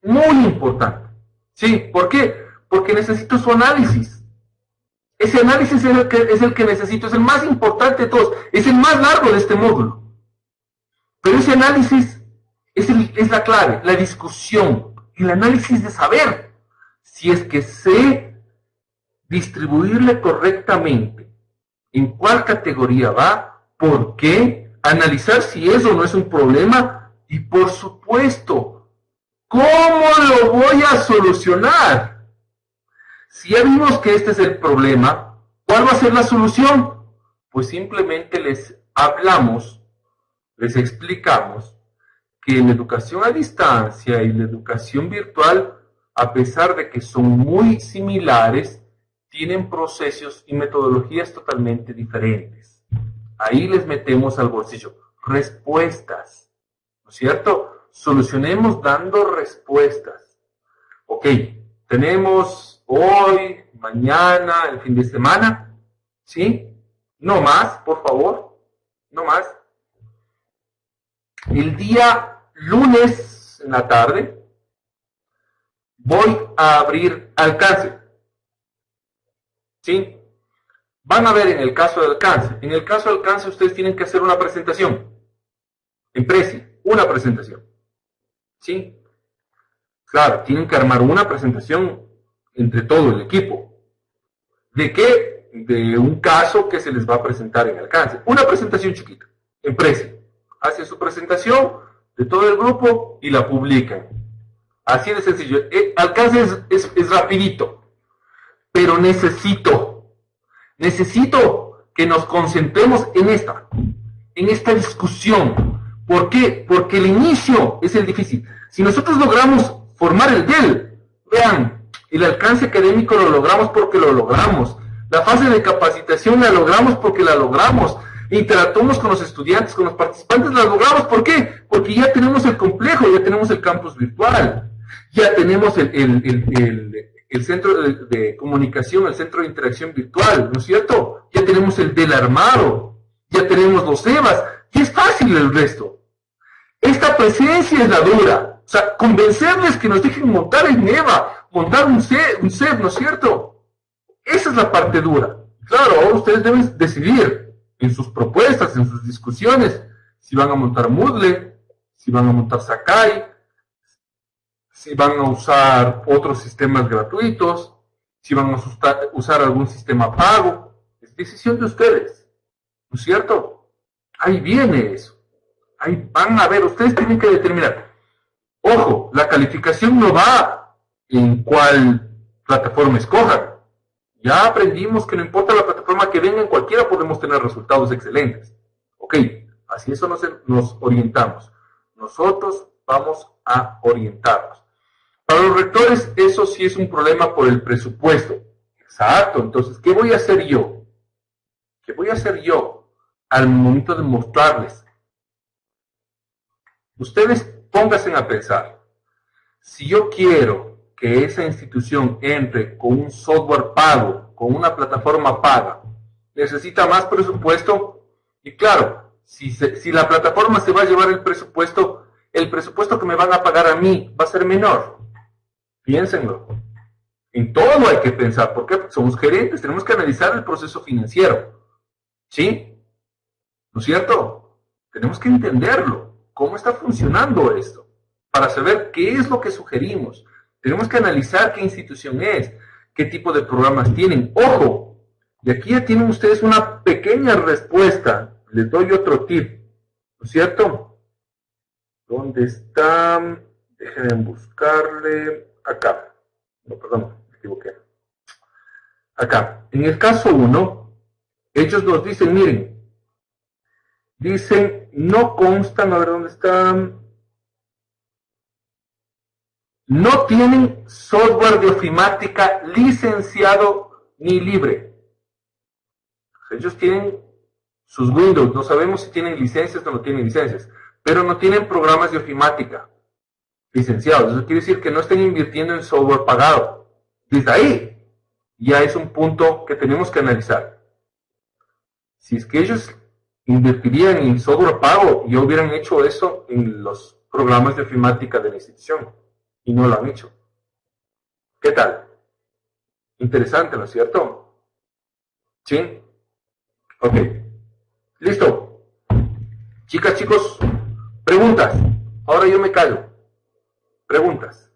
Muy importante. ¿Sí? ¿Por qué? Porque necesito su análisis. Ese análisis es el que necesito, es el más importante de todos, es el más largo de este módulo. Pero ese análisis es la clave, la discusión, el análisis de saber si es que sé distribuirle correctamente, en cuál categoría va, por qué, analizar si eso no es un problema y, por supuesto, ¿cómo lo voy a solucionar? Si ya vimos que este es el problema, ¿cuál va a ser la solución? Pues simplemente les hablamos, les explicamos que la educación a distancia y la educación virtual, a pesar de que son muy similares, tienen procesos y metodologías totalmente diferentes. Ahí les metemos al bolsillo respuestas, ¿no es cierto? Solucionemos dando respuestas. Ok, tenemos hoy, mañana, el fin de semana, ¿sí? No más, por favor, no más. El día lunes en la tarde, voy a abrir alcance. ¿Sí? Van a ver en el caso de alcance. En el caso de alcance ustedes tienen que hacer una presentación. En Prezi, una presentación. ¿Sí? Claro, tienen que armar una presentación entre todo el equipo. ¿De qué? De un caso que se les va a presentar en alcance. Una presentación chiquita, en Prezi. Hacen su presentación de todo el grupo y la publican. Así de sencillo. Alcance es rapidito. Pero necesito que nos concentremos en esta discusión. ¿Por qué? Porque el inicio es el difícil. Si nosotros logramos formar el DEL, vean, el alcance académico lo logramos porque lo logramos. La fase de capacitación la logramos porque la logramos. Interactuamos con los estudiantes, con los participantes, la logramos. ¿Por qué? Porque ya tenemos el complejo, ya tenemos el campus virtual, ya tenemos el centro de comunicación, el centro de interacción virtual, ¿no es cierto? Ya tenemos el DEL armado, ya tenemos los EVAs, y es fácil el resto. Esta presencia es la dura. O sea, convencerles que nos dejen montar en EVA, montar un CEP, ¿no es cierto? Esa es la parte dura. Claro, ahora ustedes deben decidir en sus propuestas, en sus discusiones, si van a montar Moodle, si van a montar Sakai, si van a usar otros sistemas gratuitos, si van a usar algún sistema pago. Es decisión de ustedes, ¿no es cierto? Ahí viene eso. Ahí van a ver, ustedes tienen que determinar. Ojo, la calificación no va en cuál plataforma escojan. Ya aprendimos que no importa la plataforma que venga, en cualquiera podemos tener resultados excelentes. Ok, así eso nos orientamos. Nosotros vamos a orientarnos. Para los rectores, eso sí es un problema por el presupuesto. Exacto, entonces, ¿qué voy a hacer yo? ¿Qué voy a hacer yo al momento de mostrarles? Ustedes pónganse a pensar, si yo quiero que esa institución entre con un software pago, con una plataforma paga, necesita más presupuesto, y claro, si la plataforma se va a llevar el presupuesto que me van a pagar a mí va a ser menor. Piénsenlo. En todo hay que pensar, porque somos gerentes, tenemos que analizar el proceso financiero. ¿Sí? ¿No es cierto? Tenemos que entenderlo. ¿Cómo está funcionando esto? Para saber qué es lo que sugerimos. Tenemos que analizar qué institución es, qué tipo de programas tienen. ¡Ojo! Y aquí ya tienen ustedes una pequeña respuesta. Les doy otro tip. ¿No es cierto? ¿Dónde está? Déjenme buscarle. Acá. No, perdón, me equivoqué. Acá. En el caso 1, ellos nos dicen, miren, dicen, no constan, a ver dónde están, no tienen software de ofimática licenciado ni libre. Ellos tienen sus Windows, no sabemos si tienen licencias o no tienen licencias, pero no tienen programas de ofimática licenciados. Eso quiere decir que no estén invirtiendo en software pagado. Desde ahí ya es un punto que tenemos que analizar. Si es que ellos invertirían en software pago, ya hubieran hecho eso en los programas de ofimática de la institución, y no lo han hecho. ¿Qué tal? Interesante, ¿no es cierto? ¿Sí? Ok. Listo. Chicas, chicos, preguntas. Ahora yo me callo. Preguntas.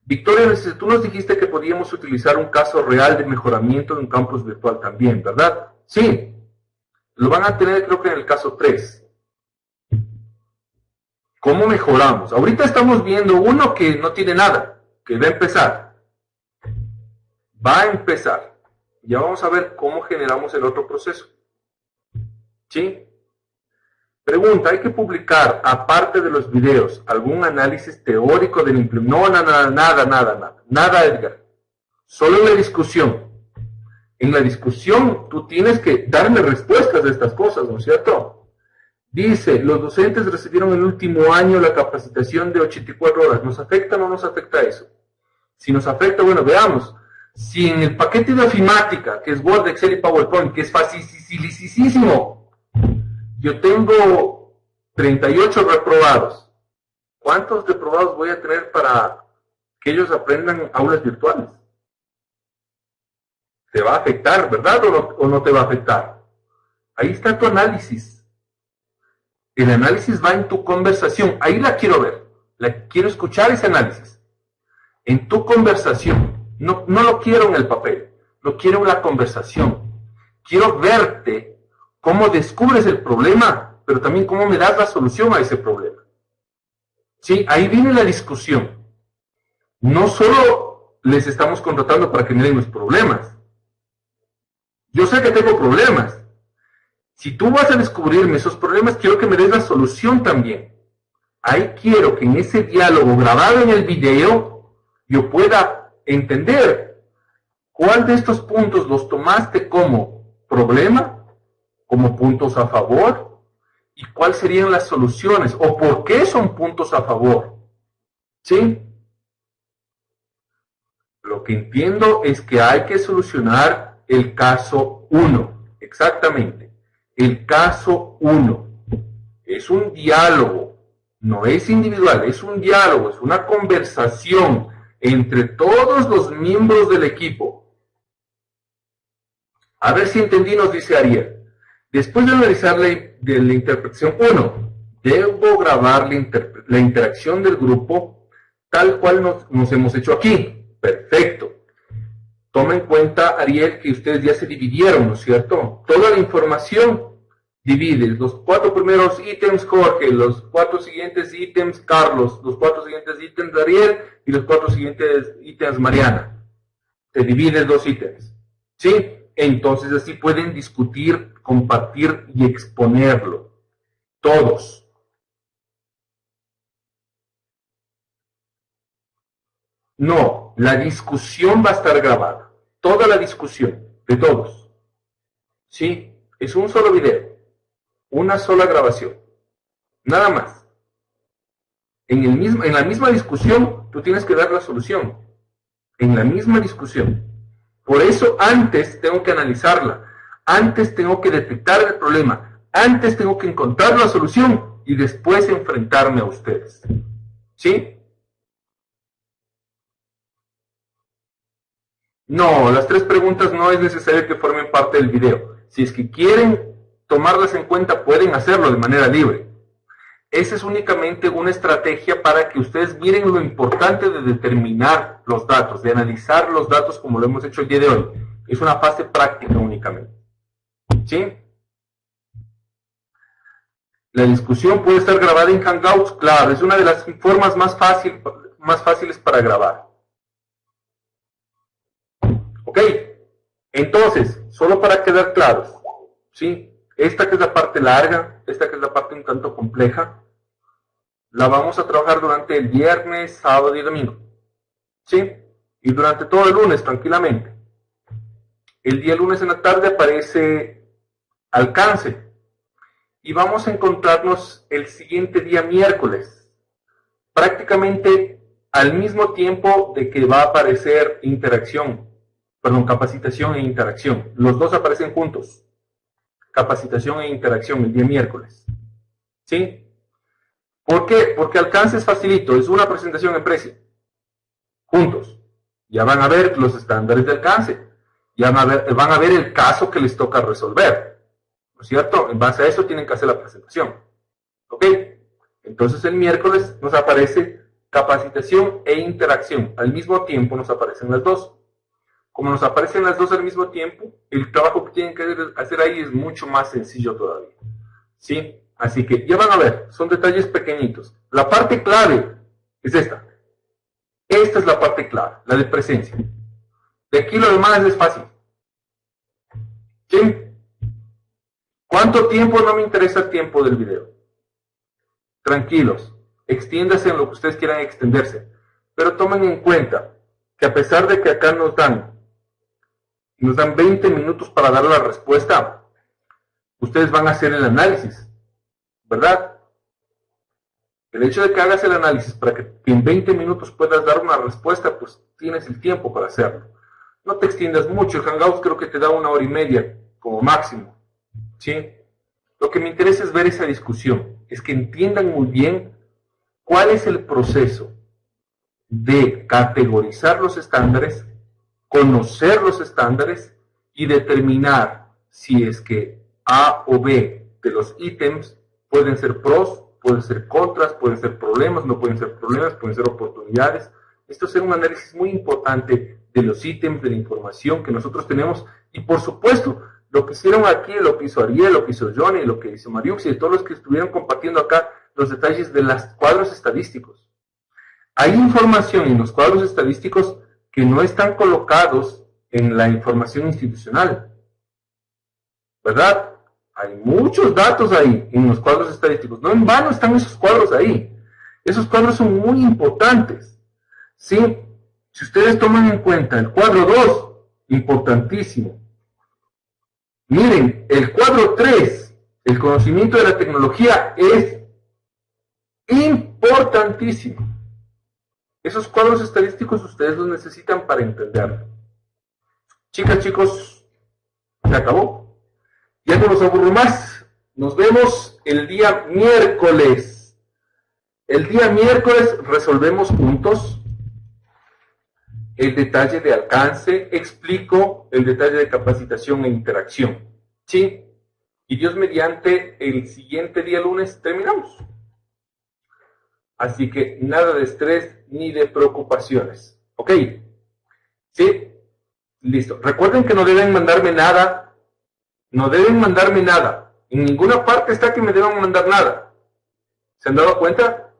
Victoria, tú nos dijiste que podíamos utilizar un caso real de mejoramiento de un campus virtual también, ¿verdad? Sí. Lo van a tener, creo que en el caso 3. ¿Cómo mejoramos? Ahorita estamos viendo uno que no tiene nada, que va a empezar. Va a empezar. Ya vamos a ver cómo generamos el otro proceso. ¿Sí? Pregunta, ¿hay que publicar, aparte de los videos, algún análisis teórico del implementación? No, nada, Edgar. Solo en la discusión. En la discusión tú tienes que darme respuestas de estas cosas, ¿no es cierto? Dice, los docentes recibieron el último año la capacitación de 84 horas. ¿Nos afecta o no nos afecta eso? Si nos afecta, bueno, veamos. Si en el paquete de ofimática, que es Word, Excel y PowerPoint, que es facilísimo, yo tengo 38 reprobados. ¿Cuántos reprobados voy a tener para que ellos aprendan aulas virtuales. ¿Te va a afectar, verdad? ¿O no te va a afectar? Ahí está tu análisis. El análisis va en tu conversación. Ahí la quiero ver. Quiero escuchar ese análisis. En tu conversación. No lo quiero en el papel. Lo quiero en la conversación. Quiero verte cómo descubres el problema, pero también cómo me das la solución a ese problema. Sí, ahí viene la discusión. No solo les estamos contratando para que me den los problemas. Yo sé que tengo problemas. Si tú vas a descubrirme esos problemas, quiero que me des la solución también. Ahí quiero que en ese diálogo grabado en el video, yo pueda entender cuál de estos puntos los tomaste como problema, como puntos a favor, y cuáles serían las soluciones, o por qué son puntos a favor. ¿Sí? Lo que entiendo es que hay que solucionar el caso 1, exactamente. El caso 1 es un diálogo, no es individual, es un diálogo, es una conversación entre todos los miembros del equipo. A ver si entendí, nos dice Ariel. Después de analizar la interpretación 1, debo grabar la interacción del grupo tal cual nos hemos hecho aquí. Perfecto. Toma en cuenta, Ariel, que ustedes ya se dividieron, ¿no es cierto? Toda la información divides. Los 4 primeros ítems, Jorge, los 4 siguientes ítems, Carlos, los 4 siguientes ítems, Ariel, y los 4 siguientes ítems, Mariana. Te divides 2 ítems. ¿Sí? Entonces así pueden discutir, compartir y exponerlo. Todos. No, la discusión va a estar grabada. Toda la discusión, de todos. ¿Sí? Es un solo video. Una sola grabación. Nada más. En la misma discusión, tú tienes que dar la solución. En la misma discusión. Por eso antes tengo que analizarla. Antes tengo que detectar el problema. Antes tengo que encontrar la solución y después enfrentarme a ustedes. ¿Sí? No, las 3 preguntas no es necesario que formen parte del video. Si es que quieren tomarlas en cuenta, pueden hacerlo de manera libre. Esa es únicamente una estrategia para que ustedes miren lo importante de determinar los datos, de analizar los datos como lo hemos hecho el día de hoy. Es una fase práctica únicamente. ¿Sí? La discusión puede estar grabada en Hangouts, claro, es una de las formas más fáciles para grabar. ¿Ok? Entonces, solo para quedar claros, ¿sí? Esta que es la parte larga, esta que es la parte un tanto compleja, la vamos a trabajar durante el viernes, sábado y domingo. ¿Sí? Y durante todo el lunes, tranquilamente. El día lunes en la tarde aparece alcance. Y vamos a encontrarnos el siguiente día miércoles. Prácticamente al mismo tiempo de que va a aparecer capacitación e interacción. Los dos aparecen juntos. Capacitación e interacción el día miércoles. ¿Sí? ¿Por qué? Porque alcance es facilito, es una presentación en Prezi. Juntos. Ya van a ver los estándares de alcance. Ya van a ver el caso que les toca resolver. ¿No es cierto? En base a eso tienen que hacer la presentación. ¿Ok? Entonces el miércoles nos aparece capacitación e interacción. Al mismo tiempo nos aparecen las dos. Como nos aparecen las dos al mismo tiempo, el trabajo que tienen que hacer ahí es mucho más sencillo todavía. ¿Sí? Así que ya van a ver, son detalles pequeñitos. La parte clave es esta. Esta es la parte clave, la de presencia. De aquí lo demás es fácil. ¿Sí? ¿Cuánto tiempo? No me interesa el tiempo del video. Tranquilos, extiéndase en lo que ustedes quieran extenderse. Pero tomen en cuenta que a pesar de que acá nos dan 20 minutos para dar la respuesta, ustedes van a hacer el análisis, ¿verdad? El hecho de que hagas el análisis para que en 20 minutos puedas dar una respuesta, pues tienes el tiempo para hacerlo. No te extiendas mucho, el Hangouts creo que te da 1 hora y media como máximo, ¿sí? Lo que me interesa es ver esa discusión, es que entiendan muy bien cuál es el proceso, de categorizar los estándares, conocer los estándares y determinar si es que A o B de los ítems pueden ser pros, pueden ser contras, pueden ser problemas, no pueden ser problemas, pueden ser oportunidades. Esto es un análisis muy importante de los ítems, de la información que nosotros tenemos y por supuesto lo que hicieron aquí, lo que hizo Ariel, lo que hizo Johnny, lo que hizo Mariux y todos los que estuvieron compartiendo acá los detalles de los cuadros estadísticos. Hay información en los cuadros estadísticos que no están colocados en la información institucional, ¿verdad? Hay muchos datos ahí en los cuadros estadísticos. No en vano están esos cuadros ahí. Esos cuadros son muy importantes. ¿Sí? Si ustedes toman en cuenta el cuadro 2, importantísimo. Miren, el cuadro 3, el conocimiento de la tecnología, es importantísimo. Esos cuadros estadísticos ustedes los necesitan para entenderlo. Chicas, chicos, se acabó. Ya no los aburro más. Nos vemos el día miércoles. El día miércoles resolvemos juntos el detalle de alcance, explico el detalle de capacitación e interacción. ¿Sí? Y Dios mediante, el siguiente día lunes terminamos. Así que nada de estrés ni de preocupaciones. ¿Ok? ¿Sí? Listo. Recuerden que no deben mandarme nada. No deben mandarme nada. En ninguna parte está que me deban mandar nada. ¿Se han dado cuenta?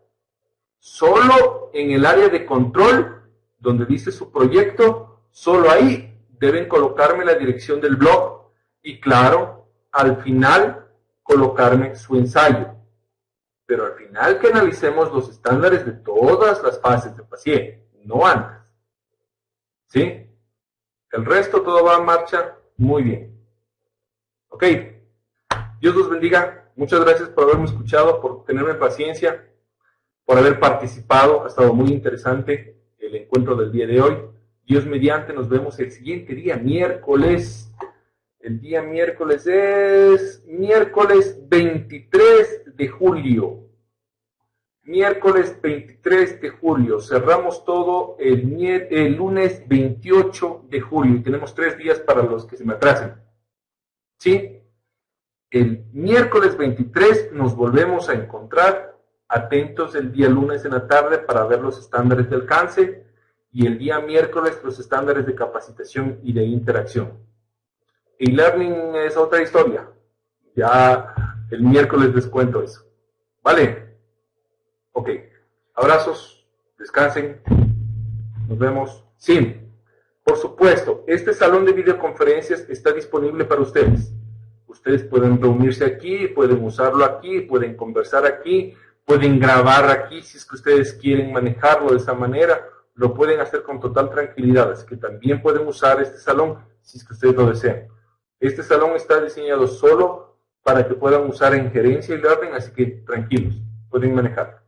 Solo en el área de control, donde dice su proyecto, solo ahí deben colocarme la dirección del blog. Y claro, al final colocarme su ensayo. Pero al final que analicemos los estándares de todas las fases de paciente, no antes. ¿Sí? El resto todo va en marcha muy bien. Ok, Dios los bendiga, muchas gracias por haberme escuchado, por tenerme paciencia, por haber participado, ha estado muy interesante el encuentro del día de hoy. Dios mediante, nos vemos el siguiente día, miércoles. El día miércoles es miércoles 23 de julio. Miércoles 23 de julio, cerramos todo el lunes 28 de julio y tenemos 3 días para los que se me atrasen. ¿Sí? El miércoles 23 nos volvemos a encontrar, atentos el día lunes en la tarde para ver los estándares de alcance y el día miércoles los estándares de capacitación y de interacción. E-learning es otra historia, ya el miércoles les cuento eso. ¿Vale? Ok, abrazos, descansen, nos vemos. Sí. Por supuesto, este salón de videoconferencias está disponible para ustedes. Ustedes pueden reunirse aquí, pueden usarlo aquí, pueden conversar aquí, pueden grabar aquí si es que ustedes quieren manejarlo de esa manera, lo pueden hacer con total tranquilidad. Así que también pueden usar este salón si es que ustedes lo desean. Este salón está diseñado solo para que puedan usar en gerencia y learning, así que tranquilos, pueden manejarlo.